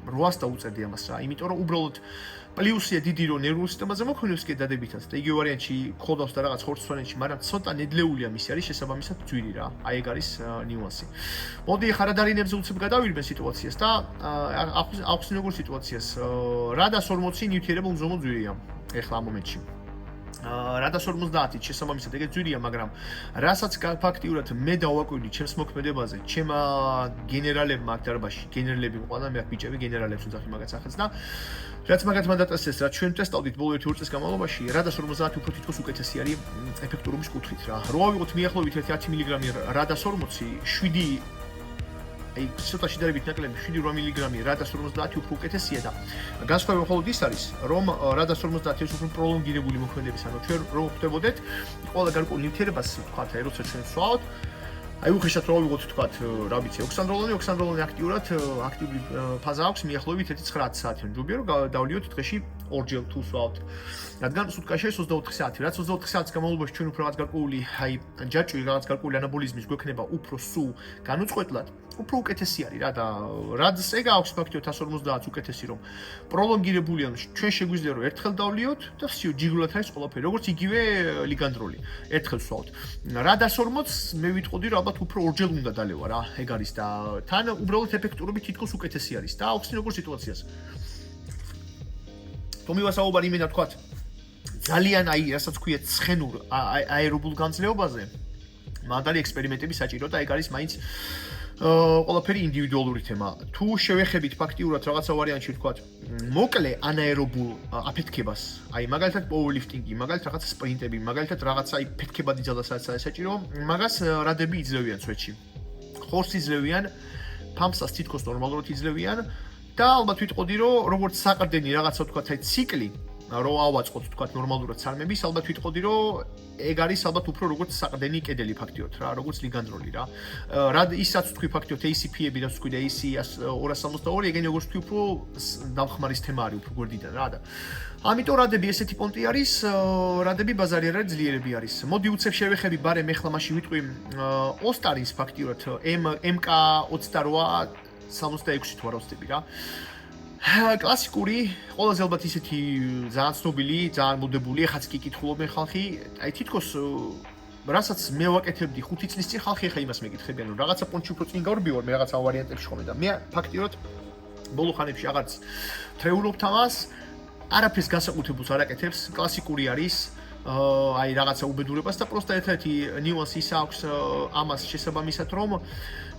800 დაუწერდი ამას რა იმიტომ რომ უბრალოდ პლუსია დიდი რომ ნერვულ სისტემაზე მოქმედებს კი დადებითად და იგივე ვარიანტში ხოდავს და რაღაც ხორცვანეთში მაგრამ ცოტა ნედლეულია მისი არის შესაბამისად ძვირი რა აი ეგ არის ნიუანსი მოდი ახლა რადარინებზე უცებ გადავირბენ სიტუაციას და ახსნი როგორ სიტუაციას რადას 40 ნიუთიერება უზომო ძვირია ახლა ამ მომენტში რადას 50 შესაბამისად ეგეც ძვირია მაგრამ რასაც ფაქტიურად მე დავაკვირდი ჩემს მოქმედებაზე ჩემ გენერალებმა აქ დარბაზში გენერლები ყველა მე აქ ბიჭები გენერალებს უძახი მაგაც ახაც და რაც მაგათ მანდატასეს რა ჩვენ ტესტავდით ბოლო 1 წლის განმავლობაში რადას 50 უფრო თითქოს უკეთესი არის ეფექტურობის კუთხით რა რო ავიღოთ მიახლოებით 10 მგ რადას 40 7 აი ცოტა შედარებით ნაკლები 7-8 მგ რადას 50 უფრო უკეთესია და განსხვავება მხოლოდ ის არის რომ რადას 50 ის უფრო პროლონგირებული მოქმედების ანუ ჩვენ რო ხვდებოდეთ ყველა გარკვეულ ნივთიერებას ვთქვათ აი როცა ჩვენ ვსვავთ აი უხეშად რო ავიღოთ ვთქვათ რა ვიცი ოქსანდროლონი აქტიურად აქტიური ფაზა აქვს მიახლოებით 1-9 საათი ჯობია რომ დავლიოთ დღეში ორჯერ თუ ვსვავთ რადგან სუტკაში 24 საათი რაც 24 საათის განმავლობაში ჩვენ უფრო რაღაც გარკვეული აი ჯაჭვი რაღაც გარკვეული ანაბოლიზმის გვექნება უფრო სულ განუწყვეტლად უფრო უკეთესი არის რა და რაც ეგ აქვს ფაქტიოდ 150 უკეთესი რომ პროლონგირებულია ჩვენ შეგვიძლია რომ ერთხელ დავლიოთ და всё ჯიგულად არის ყველაფერი როგორც იგივე ლიგანდროლი ერთხელ ვსვავთ რა და 40 მე ვიტყოდი რომ ალბათ უფრო ორჯერ უნდა დალევა რა ეგ არის და თან უბრალოდ ეფექტურობით თითქოს უკეთესი არის და ახსნი როგორ სიტუაციას თომივასაუბარი იმენა თქვათ ძალიან აი რასაც ქვია ცხენურ აერობულ განძლეობაზე მაგარი ექსპერიმენტები საჭირო და ეგ არის მაინც ყველაფერი ინდივიდუალური თემა. თუ შევეხებით ფაქტიურად რაღაცა ვარიანტში ვთქვათ, მოკლე ანაერობულ აფეთქებას, აი მაგალითად პაუერლიფტინგი, მაგალითად რაღაცა სპრინტები, მაგალითად რაღაცა აი ფეთქებადი ძალასაც საჭირო, მაგას რადები იძლევიან სვეტში. ხორცს იძლევიან, ფამსას თითქოს ნორმალურად იძლევიან და ალბათ ვიტყოდი რომ როგორც საყრდენი რაღაცა ვთქვათ აი ციკლი რო ავაწყოთ თქვათ ნორმალურად სარმების, ალბათ ვიტყოდი რომ ეგ არის ალბათ უფრო როგორც საყრდენი კედელი ფაქტიოდ რა, როგორც ლიგანდროლი რა. რა ისაც თქვი ფაქტიოდ ACP-ები და თქვი და AC 262, ეგენი როგორც თქვი უფრო დამხმარის თემა არის უფრო გვერდიდან რა და. ამიტომ რადები ესეთი პონტი არის, რადები ბაზარი არის, ძლიერები არის. მოდი უცებ შევეხები ბარემ ეხლა მაშინ ვიტყვი ოსტარის ფაქტიოდ MK28 66 თუ არ ვცდები რა. კლასიკური, ყველაზე ალბათ ისეთი ძალიან ცნობილი, ძალიან მოდებული, ახაც კი კითხულობენ ხალხი, აი თითქოს რასაც მე ვაკეთებდი 5 წლის წინ ხალხი ახლა იმას მეკითხებიან, რომ რაღაცა პონჩი უფრო წინ გავრბივარ, მე რაღაცა ვარიანტებში ხომ და მე ფაქტიურად ბოლო ხანებში აღარც თრეულობთ ამას, არაფერს განსაკუთრებულს არ აკეთებს, კლასიკური არის აი რაღაცა უბედურებას და პროსტა ერთ-ერთი ნიუანსი ის აქვს ამას შესაბამისად რომ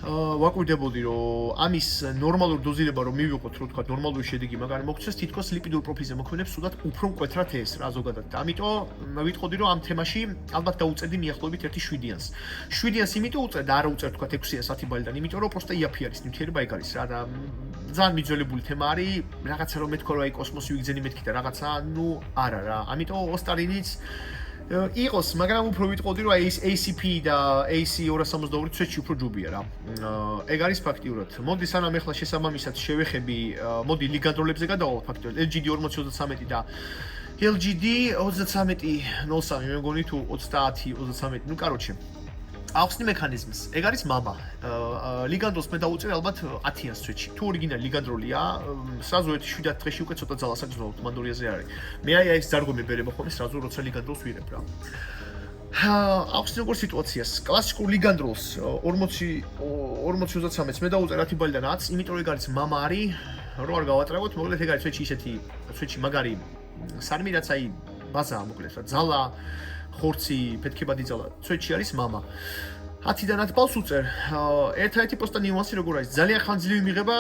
ვაკვირდებოდი რომ ამის ნორმალურ დოზირება რომ მივიღოთ რომ თქვა ნორმალური შედეგი მაგარი მოგცეს თითქოს ლიპიდურ პროფილზე მოქმედებს სულად უფრო მკვეთრად ეს რა ზოგადად და ამიტომ ვიტყოდი რომ ამ თემაში ალბათ დაუწერდი მიახლოებით 1/7-იანს 7-იანს იმიტომ უწერ და არა უწერ თქვა 6-იანს 10 ბალიდან იმიტომ რომ პროსტა იაფი არის ნივთიერება ეგ არის რა და ძალიან მიძველებული თემა არის რაღაცა რომ მეთქვა რომ აი კოსმოსი ვიგზენი მეთქი და რაღაცა ნუ არა რა ამიტომ ოსტარინიც იყოს, მაგრამ უფრო ვიტყოდი რომ აი ეს ACP და AC262 ცვეთში უფრო ჯობია რა. ეგ არის ფაქტიურად. მოდი სანამ ეხლა შესაბამისად შევეხები, მოდი ლიგანდროლებზე გადავალ ფაქტიურად. LGD 40-33 და LGD 33-03 მე მგონი თუ 30-33, ну короче. ახსნი მექანიზმს. ეგ არის мама. ლიგანდროლს მე დავუწერ ალბათ 10-იან სვეტში. თუ ორიგინალი ლიგანდროლია, სრაზუ 7 დღეში უკვე ცოტა ძალას აგზნობთ, მანდორიაზე არის. მე აი ეს ძარღვი მებერება ხოლმე სრაზუ როცა ლიგანდროლს ვირებ რა. ახსნი როგორ სიტუაციას. კლასიკურ ლიგანდროლს 40-33-ს მე დავუწერ 10 ბალიდან 10, იმიტომ რომ ეგ არის мама არის, რო არ გავატრევოთ, მოკლედ ეგ არის სვეტში ისეთი სვეტში მაგარი სარმი რაც აი ბაზაა მოკლედ რა. ძალა ხორცი, ფეთქებადი ძალა, სვეტში არის мама. 10-დან 10 ბალს უწერ. ერთ-ერთი პოსტა ნიუანსი როგორ არის? ძალიან ხანძლივი მიღება.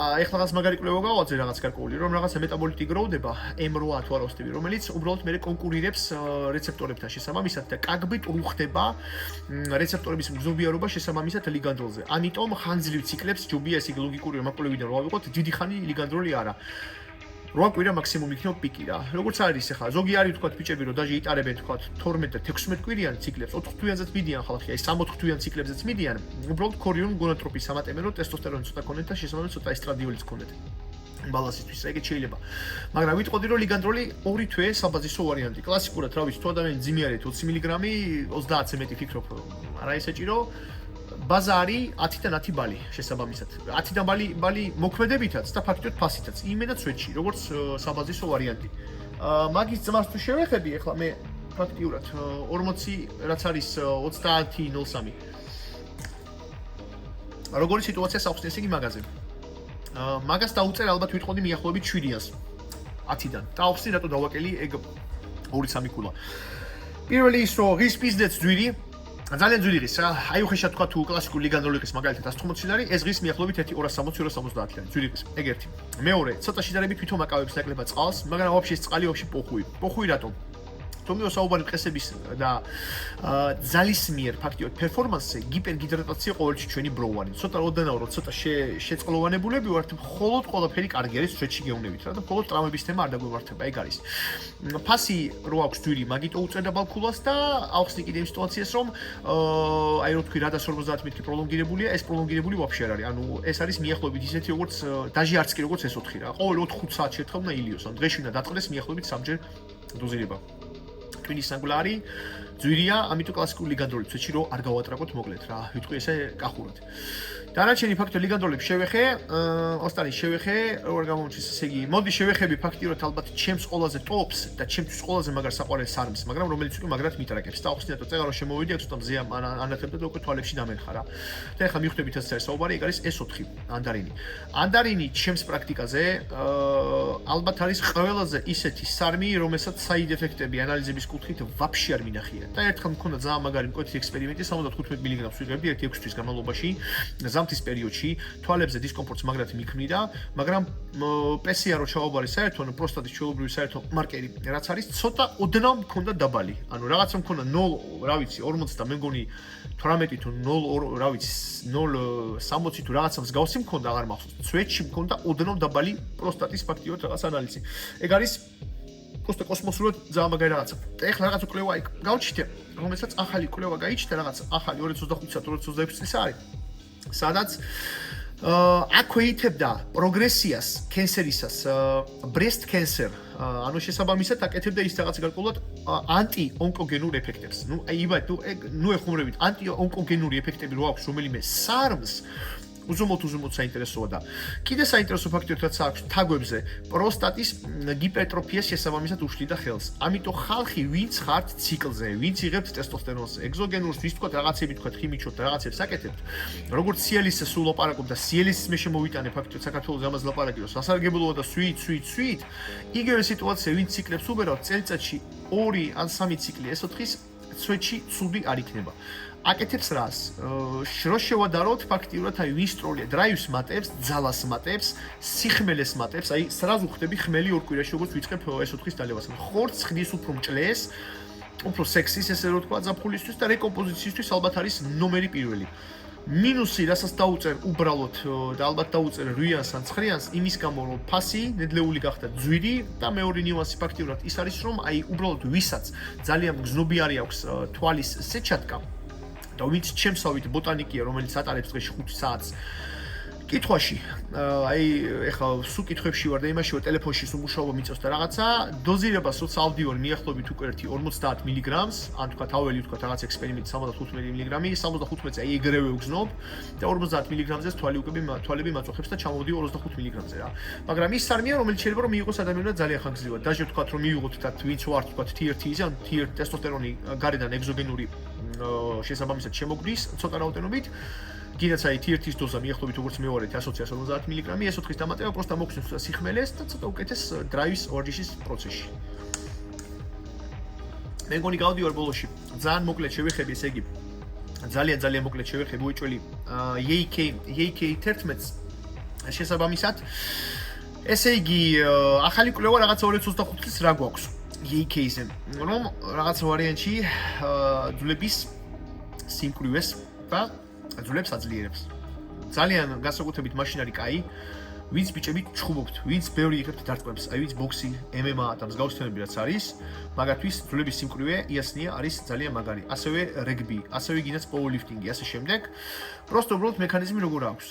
ეხლა რაღაც მაგარი კვლევა გავაძე რაღაც გარკვეული, რომ რაღაცა მეტაბოლიტი გროვდება M8 თუ არა ვსტები, რომელიც უბრალოდ მე კონკურირებს რეცეპტორებთან შესაბამისად და კაგბით უხდება რეცეპტორების მგზნობიარობა შესაბამისად ლიგანდროლზე. ამიტომ ხანძლივ ციკლებს ჯობია ეს ლოგიკური რომ აკვლევიდან რო ავიღოთ, დიდი ხანი ლიგანდროლი არა. 8 კვირა მაქსიმუმ იქნება პიკი რა. როგორც არის ახლა, ზოგი არის თქვა ბიჭები, რომ დაჟე იტარებენ თქვა 12 და 16 კვირიან ციკლებს, 4 კვირიანზეც მიდიან ხალხი, აი 60 კვირიან ციკლებზეც მიდიან. უბრალოდ ქორიონ გონოტროპის სამატებენ, რომ ტესტოსტერონი ცოტა ქონდეთ და შესაბამისად ცოტა ესტრადიოლიც ქონდეთ. ბალანსისთვის ეგეც შეიძლება. მაგრამ ვიტყოდი რომ ლიგანდროლი 2 თვე საბაზისო ვარიანტი. კლასიკურად რა ვიცი, თუ ადამიანი ძიმე არის 20 მგ, 30-ზე მეტი ფიქრობ, არა ესეჭირო. ბაზა არის 10-დან 10 ბალი შესაბამისად. 10-დან ბალი მოქმედებითაც და ფაქტობრივად ფასითაც. იმენა სვეტში, როგორც საბაზისო ვარიანტი. მაგის ძმას თუ შევეხები, ახლა მე ფაქტიურად 40 რაც არის 30.03. როგორი სიტუაცია საქვს ესე იგი მაგაზე. მაგას დაუწერ ალბათ ვიტყოდი მიახლოებით 7-იანს 10-დან. დაუხსნი რატო დავაკელი ეგ 2-3 კულა. პირველი ის რომ ღის პიზდეც ძვირი ძალიან ძვირი ღის რა. აი უხეშად თქვა თუ კლასიკური ლიგანდროლი ღის მაგალითად 180 ლარი, ეს ღის მიახლოებით 1.270-270 ლარი. ძვირი ღის. ეგ ერთი. მეორე, ცოტა შედარებით თვითონ აკავებს ნაკლებად წყალს, მაგრამ ვაფშე ეს წყალი ვაფშე პოხუი. პოხუი რატომ? თუმცა საუბარი დღესების და ძალის მიერ ფაქტიურად პერფორმანსზე გიპერგიდრატაცია ყოველთვის ჩვენი ბროვანი. ცოტა ოდანაო რომ ცოტა შეწყლოვანებულები ვართ, მხოლოდ ყველაფერი კარგი არის სვეტში გეუნებით რა და მხოლოდ ტრავმების თემა არ დაგვემართება, ეგ არის. ფასი რო აქვს ძვირი, მაგიტო უწევდა ბალქულას და ავხსნი კიდე იმ სიტუაციას რომ აი რო თქვი 150 მეტრი პროლონგირებულია, ეს პროლონგირებული ვაფშე არ არის. ანუ ეს არის მიახლოებით ისეთი როგორც დაჟე არც კი როგორც ეს 4 რა. ყოველ 4-5 საათს ერთხელ უნდა ილიოს, ან დღეში უნდა დაწყდეს მიახლოებით 3ჯერ დოზირება. ტვინის სანგულარი ძვირია, ამიტომ კლასიკური ლიგანდროლი ცეჩი რო არ გავატრაკოთ მოკლედ რა. ვიტყვი ესე კახურად. დანარჩენი ფაქტორი ლიგანდროლებს შევეხე, ოსტანი შევეხე, როგორ გამომჩის ესე იგი, მოდი შევეხები ფაქტიურად ალბათ ჩემს ყველაზე ტოპს და ჩემთვის ყველაზე მაგარ საყვარელ სარმს, მაგრამ რომელიც უკვე მაგრად მიტრაკებს. და ახსნით რომ წეღარო შემოვიდი, აქ ცოტა მზე ანათებდა და უკვე თვალებში დამენხა რა. და ეხლა მივხვდებით ეს საუბარი, ეგ არის S4 ანდარინი. ანდარინი ჩემს პრაქტიკაზე ალბათ არის ყველაზე ისეთი სარმი, რომელსაც საიდ ეფექტები ანალიზების კუთხით ვაფშე არ მინახია. და ერთხელ მქონდა ძალიან მაგარი მკვეთრი ექსპერიმენტი, 75 მგ-ს ვიღებდი 1-6 თვის განმავლობაში. ზამთრის პერიოდში თვალებზე დისკომფორტს მაგრად მიქმნიდა, მაგრამ პესია რო ჩაობარი საერთო, ანუ პროსტატის ჩვეულებრივი საერთო მარკერი, რაც არის, ცოტა ოდნავ მქონდა დაბალი. ანუ რაღაცა მქონდა 0, რა ვიცი, 40 და მე მგონი 18 თუ 0, რა ვიცი, 0.60 თუ რაღაცა მსგავსი მქონდა, აღარ მახსოვს. სვეტში მქონდა ოდნავ დაბალი პროსტატის ფაქტიურად რაღაც ანალიზი. ეგ არის просто კოსმოსურად ძალიან მაგარი რაღაცა. და ეხლა რაღაც კვლევა იქ გავჩიტე, რომელსაც ახალი კვლევა გაიჩნდა, რაღაც ახალი 2025-2026 წლის არის. სადაც აქვეითებდა პროგრესიას კენსერისას breast cancer ანუ შესაბამისად აკეთებდა ის რაღაც გარკვეულად ანტიონკოგენურ ეფექტებს. ნუ აი იბათ ნუ ეხუმრებით ანტიონკოგენური ეფექტები რო აქვს რომელიმე სარმს უზომოდ საინტერესოა და კიდე საინტერესო ფაქტია რაც აქვს თაგვებზე პროსტატის გიპერტროფიას შესაბამისად უშლიდა ხელს. ამიტომ ხალხი ვინც ხართ ციკლზე, ვინც იღებთ ტესტოსტერონს, ეგზოგენურს, ვის თქვა რაღაცები თქვა ხიმიჩოთ და რაღაცებს აკეთებთ. როგორც სიელისს სულ ლაპარაკობ და სიელისს მე შემოვიტანე ფაქტია საქართველოს ამას ლაპარაკი რომ სასარგებლოა და სვით. იგივე სიტუაცია ვინც ციკლებს უბერავთ წელიწადში 2 ან 3 ციკლი S4-ის სვეტში ცუდი არ იქნება. აკეთებს რას? რო შევადაროთ ფაქტიურად აი ვინსტროლია დრაივს მატებს, ძალას მატებს, სიხმელეს მატებს, აი სრაზუ ხდები ხმელი 2 კვირაში როგორც ვიწყებ S4-ის დალევას. ხორცს ხდის უფრო მჭლეს, უფრო სექსის ესე რო თქვა ზაფხულისთვის და რეკომპოზიციისთვის ალბათ არის ნომერი პირველი. მინუსი, რასაც დაუწერ უბრალოდ და ალბათ დაუწერ 8-იანს ან 9-იანს, იმის გამო რომ ფასი ნედლეული გახდა ძვირი და მეორე ნიუანსი ფაქტიურად ის არის რომ აი უბრალოდ ვისაც ძალიან გზნობიარი აქვს თვალის სეჩატკა და ვინც ჩემსავით ბოტანიკია, რომელიც ატარებს დღეში 5 საათს კითხვაში, აი ეხლა სულ კითხვებში ვარ და იმაში ვარ ტელეფონში სულ მუშაობა მიწევს და რაღაცა, დოზირებას როცა ავდივარ მიახლოებით უკვე 50 მგ-ს, ან თქვა თაველი თქვა რაღაც ექსპერიმენტი 75 მგ, 75-ზე აი ეგრევე ვგზნობ და 50 მგ-ზე თვალები მაწუხებს და ჩამოვდივ 25 მგ-ზე რა. მაგრამ ის სარმია, რომელიც შეიძლება რომ მიიღოს ადამიანმა ძალიან ხანგრძლივად. დაჟე ვთქვათ რომ მიიღოთ და ვინც ვართ თქვათ T1-ზე, ან T1 ტესტოსტერონი გარედან ეგზოგენური შესაბამისად შემოგვდის ცოტა რაოდენობით. კიდეც აი T1-ის დოზა მიახლოებით როგორც მე ვარ 150 მგ, S4-ის დამატება პროსტა მოგვცემს სიხმელეს და ცოტა უკეთეს დრაივის ვარჯიშის პროცესში. მე მგონი გავდივარ ბოლოში. ძალიან მოკლედ შევეხები, ესე იგი ძალიან მოკლედ შევეხები უეჭველი EAK11-ს შესაბამისად. ესე იგი ახალი კვლევა რაღაც 2025 წლის რა გვაქვს EAK-ზე, რომ რაღაც ვარიანტში ძვლების სიმკვრივეს და ძვლებს აძლიერებს. ძალიან განსაკუთრებით მაშინ არის კაი, ვინც ბიჭები ჩხუბობთ, ვინც ბევრი იღებთ დარტყმებს, აი ვინც ბოქსი, MMA და მსგავსი თემები რაც არის, მაგათთვის ძვლების სიმკვრივე იასნია არის ძალიან მაგარი. ასევე რეგბი, ასევე გინდათ პაუერლიფტინგი, ასე შემდეგ. просто უბრალოდ მექანიზმი როგორ აქვს.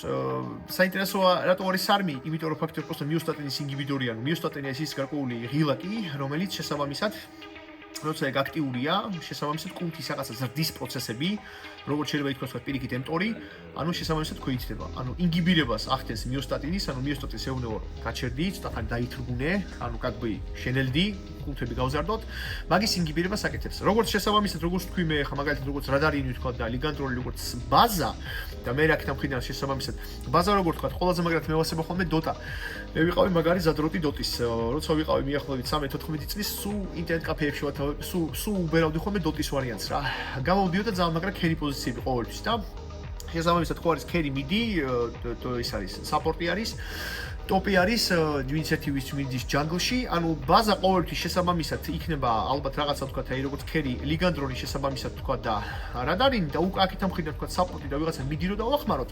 საინტერესოა რატო არის SARM-ი, იმიტომ რომ ფაქტორი просто მიოსტატინის ინგიბიტორი ანუ მიოსტატინი ეს ის გარკვეული ღილაკი, რომელიც შესაბამისად როცა ეგ აქტიურია, შესაბამისად კუნთის რაღაცა ზრდის პროცესები, როგორც შეიძლება ითქვას, პირიქით ემტორი, ანუ შესაბამისად ქოითდება. ანუ ინგიბირებას ახდენს მიოსტატინის, ანუ მიოსტატინს ეუბნება, რომ გაჩერდი, ცოტა დაითრგუნე, ანუ კადბი შენელდი, კუნთები გავზარდოთ, მაგის ინგიბირებას აკეთებს. როგორც შესაბამისად, როგორც თქვი მე, ხა მაგალითად როგორც რადარინი თქვა და ლიგანდროლი როგორც ბაზა და მე რაკეთა მხრიდან შესაბამისად, ბაზა როგორც თქვა, ყველაზე მაგრად მევასება ხოლმე დოტა. მე ვიყავი მაგარი ზადროტი დოტის, როცა ვიყავი მიახლოებით 13-14 წლის, სულ ინტერნეტ კაფეებში ვათავ, სულ უბერავდი ხოლმე დოტის ვარიანტს რა. გამოვდიოდა ძალიან მაგრად ქერი პოზიციები ყოველთვის და შესაბამისად ხო არის ქერი მიდი, ის არის საპორტი არის, ტოპი არის ვინც ერთი ვის მიდის ჯანგლში, ანუ ბაზა ყოველთვის შესაბამისად იქნება ალბათ რაღაცა თქვა, აი როგორც ქერი ლიგანდრონი შესაბამისად თქვა და რადარინი და უკვე აქეთ ამხიდან თქვა საპორტი და ვიღაცა მიდირო და ვახმაროთ.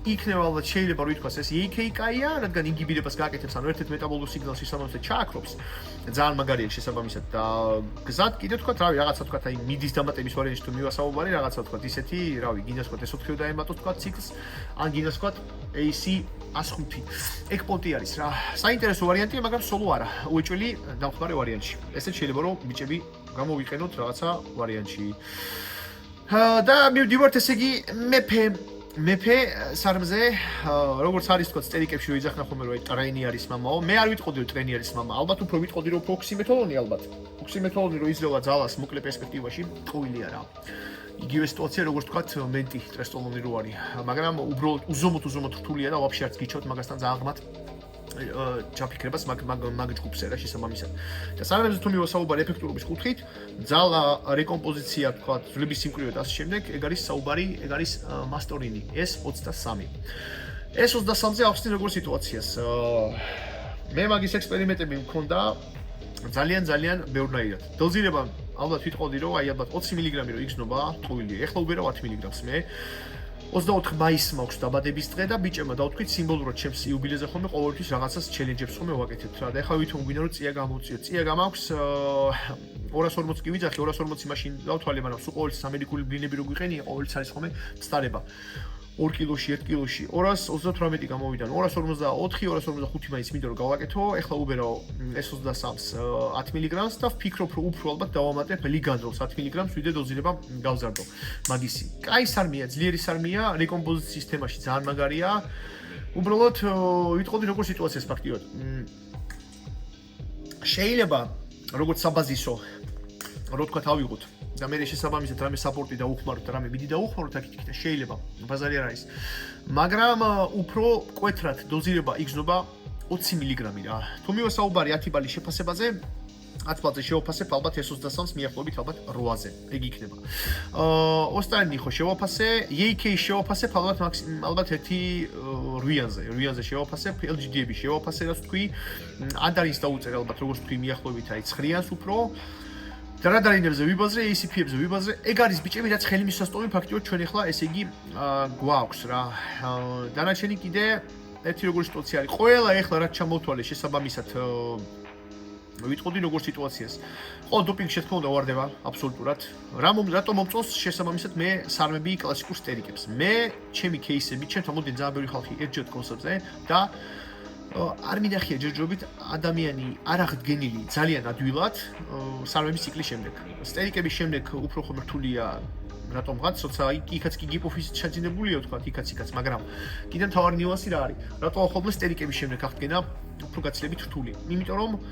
იქნება ალბათ შეიძლება რომ ითქვას ეს EKI-ა, რადგან ინგიბირებას გააკეთებს, ანუ ერთ-ერთ მეტაბოლურ სიგნალს შესაბამისად ჩააქრობს. ძალიან მაგარია შესაბამისად და გზად კიდე თქვა, რავი, რაღაცა თქვა, აი მიდის დამატების ვარიანტში თუ მივასაუბარი, რაღაცა თქვა, ისეთი, რავი, გინდა თქვა, ეს 4 დაემატოთ თქვა ციკლს, ან გინდა თქვა AC 105. ეგ პონტი არის რა. საინტერესო ვარიანტია, მაგრამ სოლო არა. უეჭველი დამხმარე ვარიანტში. ესეც შეიძლება რომ ბიჭები გამოვიყენოთ რაღაცა ვარიანტში. და მივდივართ ესე იგი მეფე SARM-ზე, როგორც არის თქვა სტერიკებში რო იძახნა ხოლმე რომ ტრეინი არის მამაო. მე არ ვიტყოდი რომ ტრეინი არის მამა. ალბათ უფრო ვიტყოდი რომ ოქსიმეთოლონი ალბათ. ოქსიმეთოლონი რო იძლევა ძალას მოკლე პერსპექტივაში, ტყუილია რა. იგივე სიტუაცია როგორც თქვა მენტი ტრესტოლონი რო არის, მაგრამ უბრალოდ უზომოდ რთულია და ვაფშე არც გიჩვენთ მაგასთან ძალიან ღმათ ჩაფიქრებას მაგ ჯგუფზე რა შესაბამისად. და SARM-ზე თუ მივასაუბარი ეფექტურობის კუთხით, ძალა რეკომპოზიცია თქვა, ძვლების სიმკვრივე და ასე შემდეგ, ეგ არის საუბარი, ეგ არის მასტორინი, S23. S23-ზე ახსნი როგორ სიტუაციას. მე მაგის ექსპერიმენტები მქონდა ძალიან ბევრნაირად. დოზირება ალბათ ვიტყოდი რომ აი ალბათ 20 მგ-ი რო იგზნობა, ტყუილია. ეხლა უბერავ 10 მგ-ს მე. 24 მაისს მაქვს დაბადების დღე და ბიჭებმა დავთქვით სიმბოლურად ჩემს იუბილეზე ხოლმე ყოველთვის რაღაცას ჩელენჯებს ხოლმე ვაკეთებთ რა. და ეხლა ვითომ გვინდა რომ წია გამოვწიოთ. წია გამაქვს 240 კი ვიძახი, 240 მაშინ დავთვალე, მაგრამ სულ ყოველთვის ამერიკული ბლინები რო გვიყენია, ყოველთვის არის ხოლმე მცდარება. 2 კილოში, 1 კილოში, 238 გამოვიდან, 244, 245 მაინც მინდა რომ გავაკეთო. ეხლა უბერავ S23-ს 10 მგ-ს და ვფიქრობ რომ უფრო ალბათ დავამატებ ლიგანდროლს 10 მგ-ს, ვიდრე დოზირება გავზარდო. მაგისი. კაი SARM-ია, ძლიერი SARM-ია, რეკომპოზიციის სისტემაში ძალიან მაგარია. უბრალოდ ვიტყოდი როგორ სიტუაციას ფაქტიურად. შეიძლება როგორც საბაზისო რო თქვა თავიღოთ და მე შესაბამისად რამე საპორტი და უხმაროთ და რამე მიდი და უხმაროთ აქ-იქ და შეიძლება ბაზარი არ არის. მაგრამ უფრო მკვეთრად დოზირება იგზნობა 20 მგ-ი რა. თუ მივასაუბარი 10 ბალის შეფასებაზე, 10 ბალზე შევაფასებ ალბათ S23-ს მიახლოებით ალბათ 8-ზე. ეგ იქნება. ოსტანი ხო შევაფასე, EK შევაფასებ ალბათ 8-ზე შევაფასებ, LGD-ები შევაფასე რაც თქვი, ანდარინს დაუწერ ალბათ როგორც თქვი მიახლოებით აი 9-იანს უფრო. და რადარინებზე ვიბაზრე, ACP-ებზე ვიბაზრე. ეგ არის ბიჭები, რაც ხელი მისასწორი ფაქტიურად ჩვენ ახლა ესე იგი გვაქვს რა. დანარჩენი კიდე ერთი როგორი სიტუაცია არის. ყველა ახლა რაც ჩამოვთვალე შესაბამისად ვიტყოდი როგორ სიტუაციას. ყოველ დოპინგ შეთქმა უნდა ვარდება აბსოლუტურად. რატომ მომწონს შესაბამისად მე SARM-ები კლასიკურ სტერიკებს. მე ჩემი кейსები, ჩემთან მოდიან ძალიან ბევრი ხალხი ერთჯერ კონსერტზე და არ მინახია ჯერჯერობით ადამიანი არ აღდგენილი ძალიან ადვილად SARM-ების ციკლის შემდეგ. სტერიკების შემდეგ უფრო ხომ რთულია რატომღაც, როცა იქაც კი გიპოფიზი ჩაძინებულია თქვა, იქაც, მაგრამ კიდევ თავარი ნიუანსი რა არის? რატომ ხოლმე სტერიკების შემდეგ აღდგენა უფრო გაცილებით რთული? იმიტომ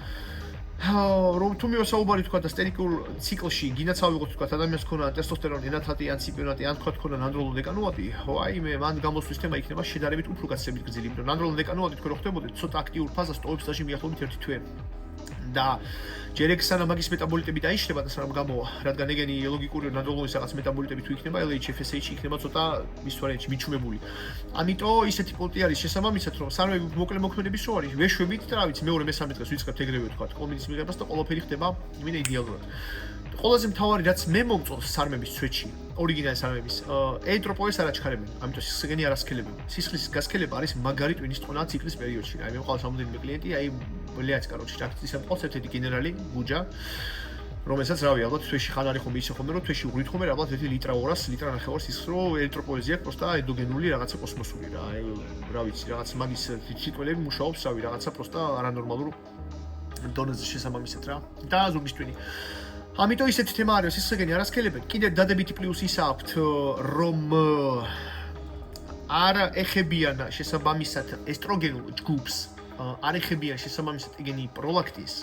რომ თუ მივასაუბარი თქვა და სტერიკულ ციკლში გინდაც ავიღოთ თქვა ადამიანს ქონა ტესტოსტერონი, ენათატი, ან ციპიონატი, ან თქვა ქონა ნანდროლოდეკანუატი, ხო აი მე მან გამოსვლის თემა იქნება შედარებით უფრო გაცილებით გრძელი, იმიტომ რომ ნანდროლოდეკანუატი თქვენ რო ხდებოდეთ, ცოტა აქტიურ ფაზას ტოვებს და მიახლოებით 1 თვე. და ჯერ ეგ სანამ მაგის მეტაბოლიტები დაიშლება და სანამ გამოვა, რადგან ეგენი ლოგიკური ნანდროლონის რაღაც მეტაბოლიტები თუ იქნება, LH, FSH იქნება ცოტა ის ვარიანტში მიჩუმებული. ამიტომ ისეთი პონტი არის შესაბამისად, რომ SARM-ები მოკლე მოქმედების რო არის, ვეშვებით და რა ვიცი, მეორე მესამე დღეს ვიწყებთ ეგრევე თქვა, კომინის მიღებას და ყველაფერი ხდება იმენა იდეალურად. ყველაზე მთავარი რაც მე მომწონს SARM-ების ცვეთში, ორიგინალის სამების. ეიტროპოეს არ აჩქარებენ, ამიტომ სისხლგენი არ ასქელებენ. სისხლის გასქელება არის მაგარი ტვინის ტყუნა ციკლის პერიოდში. აი მე მყავს ამოდენიმე კლიენტი, აი ბლიაც კაროჩი ჩაქცის ამ ყავს ერთ-ერთი გენერალი გუჯა, რომელსაც რავი, ალბათ თვეში ხან არის ხომ ისე ხომ რომ თვეში უღრით ხომ ალბათ 1 ლიტრა 200 ლიტრა ნახევარ სისხლო ეიტროპოეზია პროსტა ენდოგენული რაღაცა კოსმოსური რა. აი რა ვიცი, რაღაც მაგის სიტყვები მუშაობს, რავი, რაღაცა პროსტა არანორმალურ დონეზე შესაბამისად რა. და ზოგის ტვინი ამიტომ ისეთი თემა არის, სისხლგენი არ ასქელებენ. კიდე დადებითი პლუსი ის აქვთ, რომ არ ეხებიან შესაბამისად ესტროგენულ ჯგუფს, არ ეხებიან შესაბამისად ეგენი პროლაქტის,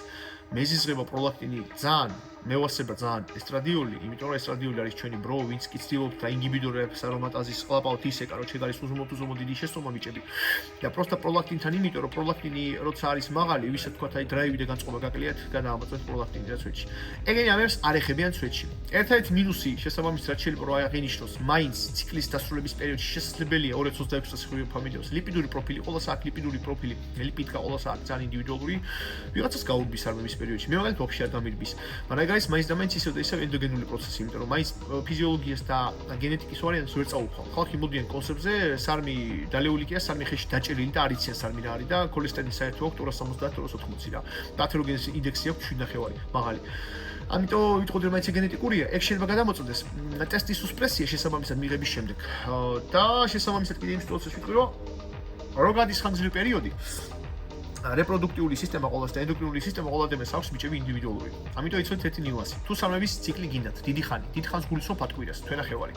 მეზიზღება პროლაქტინი ძალიან მევასება ძალიან ესტრადიული, იმიტომ რომ ესტრადიული არის ჩვენი ბრო, ვინც კი ცდილობს და ინგიბიტორებს არომატაზის ყლაპავთ ისე, კაროჩე არის უზომო დიდი შეცდომა ბიჭები. და პროსტა პროლაქტინთან, იმიტომ რომ პროლაქტინი როცა არის მაღალი, ვისაც თქვა აი დრაივი და განწყობა გაკლიათ, გადაამოწმეთ პროლაქტინი რა სვეტში. ეგენი ამებს არ ეხებიან სვეტში. ერთადერთი მინუსი შესაბამისად რაც შეიძლება რომ აღინიშნოს, მაინც ციკლის დასრულების პერიოდში შესაძლებელია 2026 წელს ხვიო ფამილიოს ლიპიდური პროფილი, ყოველს აქვს ლიპიდური პროფილი, ლიპიდკა ყოველს აქვს ძალიან ინდივიდუალური, ვიღაცას გაურბის არმების პერიოდში. მე მაგალითად ვაფშე არ გამირბის. მაგრამ ეს მაინც და მაინც ისევ და ისევ ენდოგენული პროცესი, იმიტომ რომ მაინც ფიზიოლოგიას და გენეტიკის ვარიანტს ვერ წაუხვალ. ხალხი მოდიან კონსეპტზე, სარმი დალეული კია, სარმი ხეში დაჭერილი და არ იციან სარმი რა არის და ქოლესტერინის საერთო აქვს 270-280 რა. და ათეროგენეზის ინდექსი აქვს 7.5 მაღალი. ამიტომ ვიტყოდი რომ მაინც გენეტიკურია, ეგ შეიძლება გადამოწოდეს ტესტის სუსპრესია შესაბამისად მიღების შემდეგ. და შესაბამისად კიდე იმ სიტუაციას ვიტყვი რომ რო გადის ხანგრძლივი პერიოდი რეპროდუქტიული სისტემა ყოველს და ენდოკრინული სისტემა ყოველ ადამიანს აქვს ბიჭები ინდივიდუალური. ამიტომ იცოდეთ ერთი ნიუანსი. თუ სამების ციკლი გინდათ, დიდი ხანს გულისხმობ ათკვირას, თვენახევარი.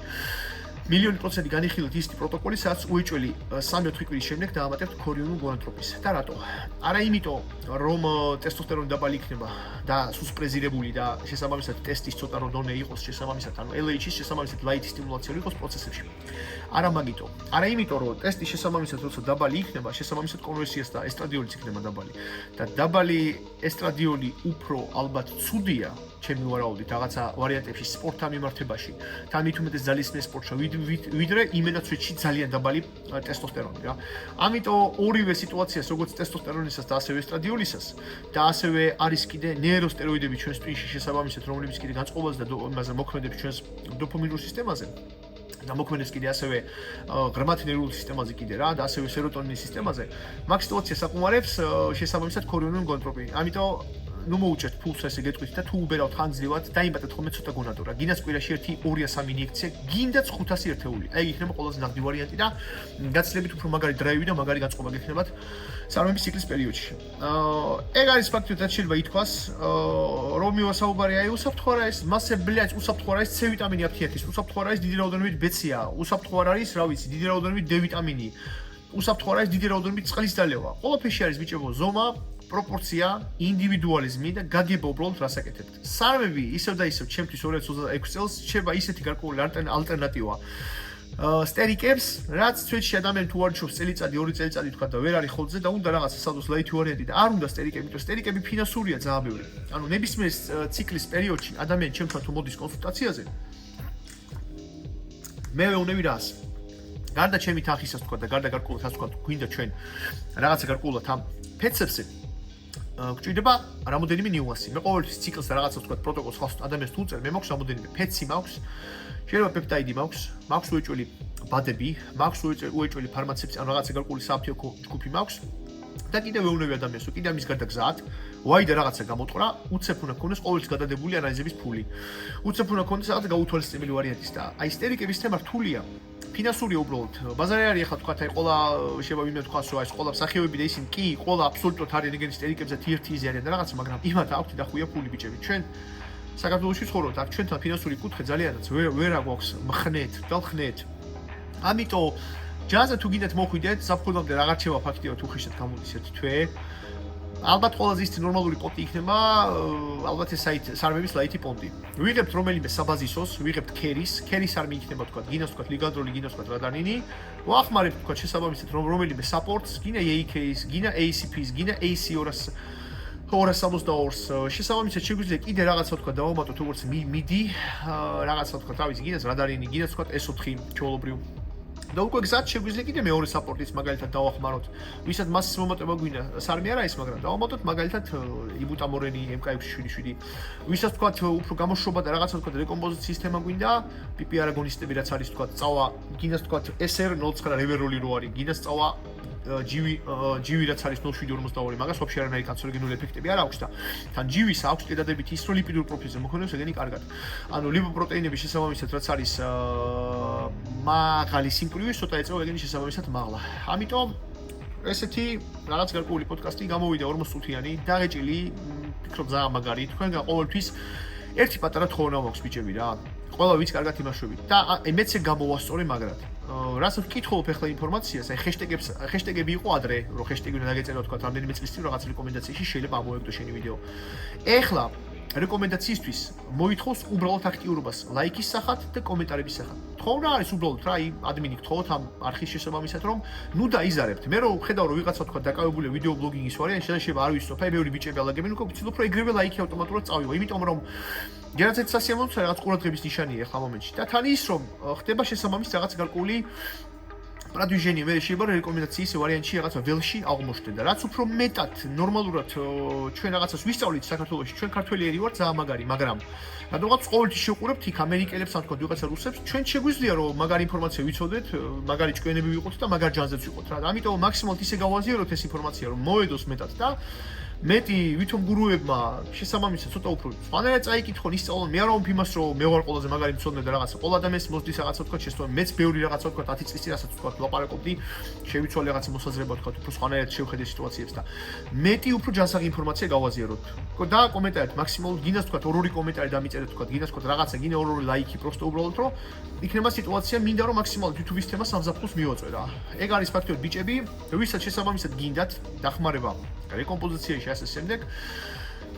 მილიონი პროცენტი განიხილეთ ის პროტოკოლი, სადაც უეჭველი 3-4 კვირის შემდეგ დაამატებთ ქორიონულ გონადტროფის. და რატო? არა იმიტომ, რომ ტესტოსტერონი დაბალი იქნება და სუსპრეზირებული და შესაბამისად ტესტის ცოტა რო დონე იყოს შესაბამისად, ანუ LH-ის შესაბამისად ლაითი სტიმულაცია იყოს პროცესებში. არა მაგიტო. არა იმიტომ, რომ ტესტი შესაბამისად როცა დაბალი იქნება, შესაბამისად კონვერსიას და ესტრადიოლიც იქნება დაბალი. და დაბალი ესტრადიოლი უფრო ალბათ ცუდია, ჩემი ვარაუდით, რაღაცა ვარიანტებში სპორტთან მიმართებაში. თან მით უმეტეს ძალისმიერ სპორტში, ვიდრე იმენაცვეთში ძალიან დაბალი ტესტოსტერონი რა. ამიტომ ორივე სიტუაციას, როგორც ტესტოსტერონისას და ასევე ესტრადიოლისას და ასევე არის კიდე ნეიროსტეროიდები ჩვენს ტვინში შესაბამისად, რომლებიც კიდე განწყობაზე და იმაზე მოქმედებს ჩვენს დოფამინურ სისტემაზე. და მოქმედებს კიდე ასევე ღრმად ნერვულ სისტემაზე კიდე რა და ასევე სეროტონინის სისტემაზე. მაგ სიტუაციას აკუმარებს შესაბამისად ქორიონული გონადტროფი. ამიტომ ნუ მოუჭერთ ფულს ესე გეტყვით და თუ უბერავთ ხანძრივად, დაიმატეთ ხოლმე ცოტა გონადორა. გინდათ კვირაში 1-2-3 ინიექცია, გინდათ 500 ერთეული. აი იქნება ყველაზე ნაღდი ვარიანტი და გაცილებით უფრო მაგარი დრაივი და მაგარი განწყობა გექნებათ სარმების ციკლის პერიოდში. ეგ არის ფაქტი, რაც შეიძლება ითქვას, რომ მივასაუბარი აი უსაფრთხო არა ეს, მასე ბლიაც უსაფრთხო არა ეს C ვიტამინი აფთიაქის, უსაფრთხო არა ეს დიდი რაოდენობით B-ია, უსაფრთხო არ არის, რა ვიცი, დიდი რაოდენობით D ვიტამინი. უსაფრთხო არა ეს დიდი რაოდენობით წყლის დალევა. ყველაფერში არის ბიჭებო ზომა, პროპორცია, ინდივიდუალიზმი და გაგება უბრალოდ რას აკეთებთ. სარმები ისევ და ისევ ჩემთვის 2026 წელს შეიძლება ისეთი გარკვეული ალტერნატივა. სტერიკებს, რაც თვეში ადამიანი თუ არ ჩობს წელიწადი, 2 წელიწადი თქვა და ვერ არის ხოლმე და უნდა რაღაცა სადოს ლაითი ვარიანტი და არ უნდა სტერიკები, იმიტომ სტერიკები ფინანსურია ძალიან ბევრი. ანუ ნებისმიერ ციკლის პერიოდში ადამიანი ჩემთან თუ მოდის კონსულტაციაზე, მე ვეუბნები რას? გარდა ჩემი თანხისას თქვა და გარდა გარკვეულად ასე თქვა, გვინდა ჩვენ რაღაცა გარკვეულად ამ ფეცებზე გვჭირდება რამოდენიმე ნიუანსი. მე ყოველთვის ციკლს და რაღაცას თქვა პროტოკოლს ხავს ადამიანს თუ უწერ, მე მაქვს რამოდენიმე ფეცი მაქვს, შეიძლება პეპტაიდი მაქვს უეჭველი ბადები, მაქვს უეჭველი ფარმაცევტი, ანუ რაღაცა გარკვეული საფთიოქო ჯგუფი მაქვს და კიდევ ვეუბნები ადამიანს, რომ კიდე ამის გარდა გზად, ვაი და რაღაცა გამოტყრა, უცებ უნდა ქონდეს ყოველთვის გადადებული ანალიზების ფული. უცებ უნდა ქონდეს რაღაცა გაუთვალისწინებელი ვარიანტის და აი სტერიკების თემა რთულია. ფინანსურია უბრალოდ. ბაზარი არის ახლა თქვა, აი ყველა შეიძლება ვინმე თქვას, რომ აი ყველა მსახიობები და ისინი კი, ყველა აბსოლუტურად არის რეგენი სტერიკებზე TRT-ზე არიან და რაღაცა, მაგრამ იმათ აქვთ და ხუია ფული ბიჭები. ჩვენ საქართველოში ცხოვრობთ, აქ ჩვენთან ფინანსური კუთხე ძალიანაც ვერ აგვაქვს მხნეთ, დალხნეთ. ამიტომ ჯაზა თუ გინდათ მოხვიდეთ, საფრთხემდე რა გარჩევა ფაქტიურად უხეშად გამოდის ერთი თვე. ალბათ ყველაზე ისეთი ნორმალური პონტი იქნება, ალბათ ეს სარმების ლაითი პონტი. ვიღებთ რომელიმე საბაზისოს, ვიღებთ ქერის არმი იქნება თქვა, გინას თქვა ლიგანდროლი, გინას თქვა რადანინი. ვახმარებთ თქვა შესაბამისად რომელიმე საპორტს, გინა AKs, გინა ACPs, გინა AC200 272-ს. შესაბამისად შეგვიძლია კიდე რაღაცა თქვა დავამატოთ როგორც მიდი, რაღაცა თქვა თავის გინას რადანინი, გინას თქვა S4 ჩვეულებრივ. და უკვე გზად შეგვიძლია კიდე მეორე საპორტიც მაგალითად დავახმაროთ. ვისაც მასის მომატება გვინდა, სარმი არ არის, მაგრამ დავამატოთ მაგალითად იბუტა მორენი MK677. ვისაც თქვათ უფრო გამოშვება და რაღაცა თქვათ რეკომპოზიციის თემა გვინდა, PPR აგონისტები რაც არის თქვათ, წავა, გინდას თქვათ SR09 რევეროლი რო არის, გინდას წავა GV რაც არის 0742, მაგას ვაფშე არანაირი კანცეროგენული ეფექტები არ აქვს და თან GV-ს აქვს კედადებით ის, რომ ლიპიდურ პროფილზე მოქმედებს ეგენი კარგად. ანუ ლიპოპროტეინები შესაბამისად რაც არის მაღალი სიმკვრივე, ცოტა ეწევა ეგენი შესაბამისად მაღლა. ამიტომ ესეთი რაღაც გარკვეული პოდკასტი გამოვიდა 40 წუთიანი, დაღეჭილი, ვფიქრობ ძალიან მაგარი. თქვენგან ყოველთვის ერთი პატარა თხოვნა მაქვს ბიჭები რა. ყველა ვინც კარგად იმაშვებით და მეც ეგ გამოვასწორე მაგრად. რასაც ვკითხულობ ახლა ინფორმაციას, აი ჰეშტეგები იყო ადრე, რომ ჰეშტეგი უნდა დაგეწერო თქვა რამდენიმე წლის წინ რაღაც რეკომენდაციაში შეიძლება ამოეგდო შენი ვიდეო. ეხლა რეკომენდაციისთვის მოითხოვს უბრალოდ აქტიურობას ლაიქის სახით და კომენტარების სახით. თხოვნა არის უბრალოდ რა, ადმინი გთხოვოთ ამ არხის შესაბამისად, რომ ნუ დაიზარებთ. მე რო ხედავ რომ ვიღაცა თქვა დაკავებულია ვიდეო ბლოგინგის ვარიანტი, შეიძლება არ ვიცნობ, აი ბევრი ბიჭები ალაგებენ, უკვე ვცდილობ რომ ეგრევე ლაიქი ავტომატურად წავიღო, იმიტომ რომ ჯერაც ერთ სასიამოვნოა რაღაც ყურადღების ნიშანია ახლა მომენტში. და თან ის რომ ხდება შესაბამის რაღაც გარკვეული продвижение მე შეიძლება რეკომენდაციის ვარიანტში რაღაცა ველში აღმოჩნდა და რაც უფრო მეტად ნორმალურად ჩვენ რაღაცას ვისწავლით საქართველოში, ჩვენ ქართველიერი ვართ ძალიან მაგარი, მაგრამ რადგან ყოველთვის შევყურებთ იქ ამერიკელებს ან თქო ვიღაცა რუსებს, ჩვენ შეგვიძლია რომ მაგარი ინფორმაცია ვიცოდეთ, მაგარი ჭკვიანები ვიყოთ და მაგარ ჯანზეც ვიყოთ რა. ამიტომ მაქსიმალურად ისე გავაზიაროთ ეს ინფორმაცია რომ მოედოს მეტად და მეტი ვითომ გურუებმა შესაბამისად ცოტა უფრო სხვანაირად წაიკითხონ, ისწავლონ. მე არ ვამბობ იმას, რომ მე ვარ ყველაზე მაგარი მცოდნე და რაღაცა. ყველა ადამიანს მოსდის რაღაცა თქვა, შესაძლოა მეც ბევრი რაღაცა თქვა 10 წლის წინ რასაც თქვა, ლაპარაკობდი, შევიცვალე რაღაცა მოსაზრება თქვა, უფრო სხვანაირად შევხედე სიტუაციებს და მეტი უფრო ჯანსაღი ინფორმაცია გავაზიაროთ. და კომენტარით მაქსიმალურად გინდას თქვა, ორ-ორი კომენტარი დამიწერეთ თქვა, გინდას თქვა რაღაცა, გინდა ორ-ორი ლაიქი, პროსტო უბრალოდ რომ იქნება სიტუაცია, მინდა რომ მაქსიმალურად YouTube-ის თემა სამზაფხულს მივაწვე რა. ეგ არის ფაქტობრივად ბიჭები, ვისაც შესაბამისად გინდათ დახმარება რეკომპოზიციაში ასე შემდეგ.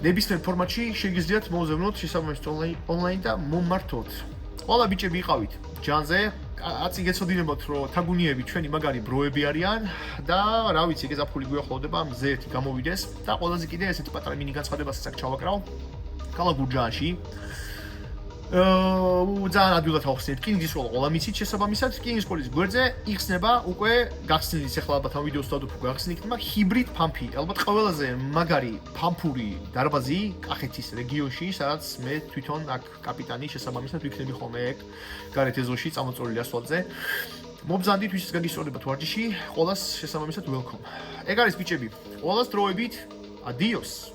ნებისმიერ ფორმატში შეგიძლიათ მოუზევნოთ შესაბამისად ონლაინ და მომმართოთ. ყველა ბიჭები იყავით ჯანზე, აცი გეცოდინებოთ რომ თაგუნიები ჩვენი მაგარი ბროები არიან და რა ვიცი, ეგ ზაფხული გვიახლოვდება, მზე ერთი გამოვიდეს და ყველაზე კიდე ესეთი პატარა მინი განცხადებასაც აქ ჩავაკრავ. ქალაქ გურჯაანში ძალიან ადვილად ავხსნით რკინიგზის სკოლა, ყველა მიცით შესაბამისად რკინიგზის სკოლის გვერდზე იხსნება უკვე გახსნილი, ახლა ალბათ ამ ვიდეოს დავდობ გახსნით, ჰიბრიდ ფამფი, ალბათ ყველაზე მაგარი ფამფური დარბაზი კახეთის რეგიონში, სადაც მე თვითონ აქ კაპიტანი შესაბამისად ვიქნები ხოლმე ეგ გარეთ ეზოში წამოწოლილი ასვალზე. მობზანდით ვისაც გაგისწორებათ ვარჯიში, ყველას შესაბამისად welcome. ეგ არის ბიჭები, ყველას დროებით, adios.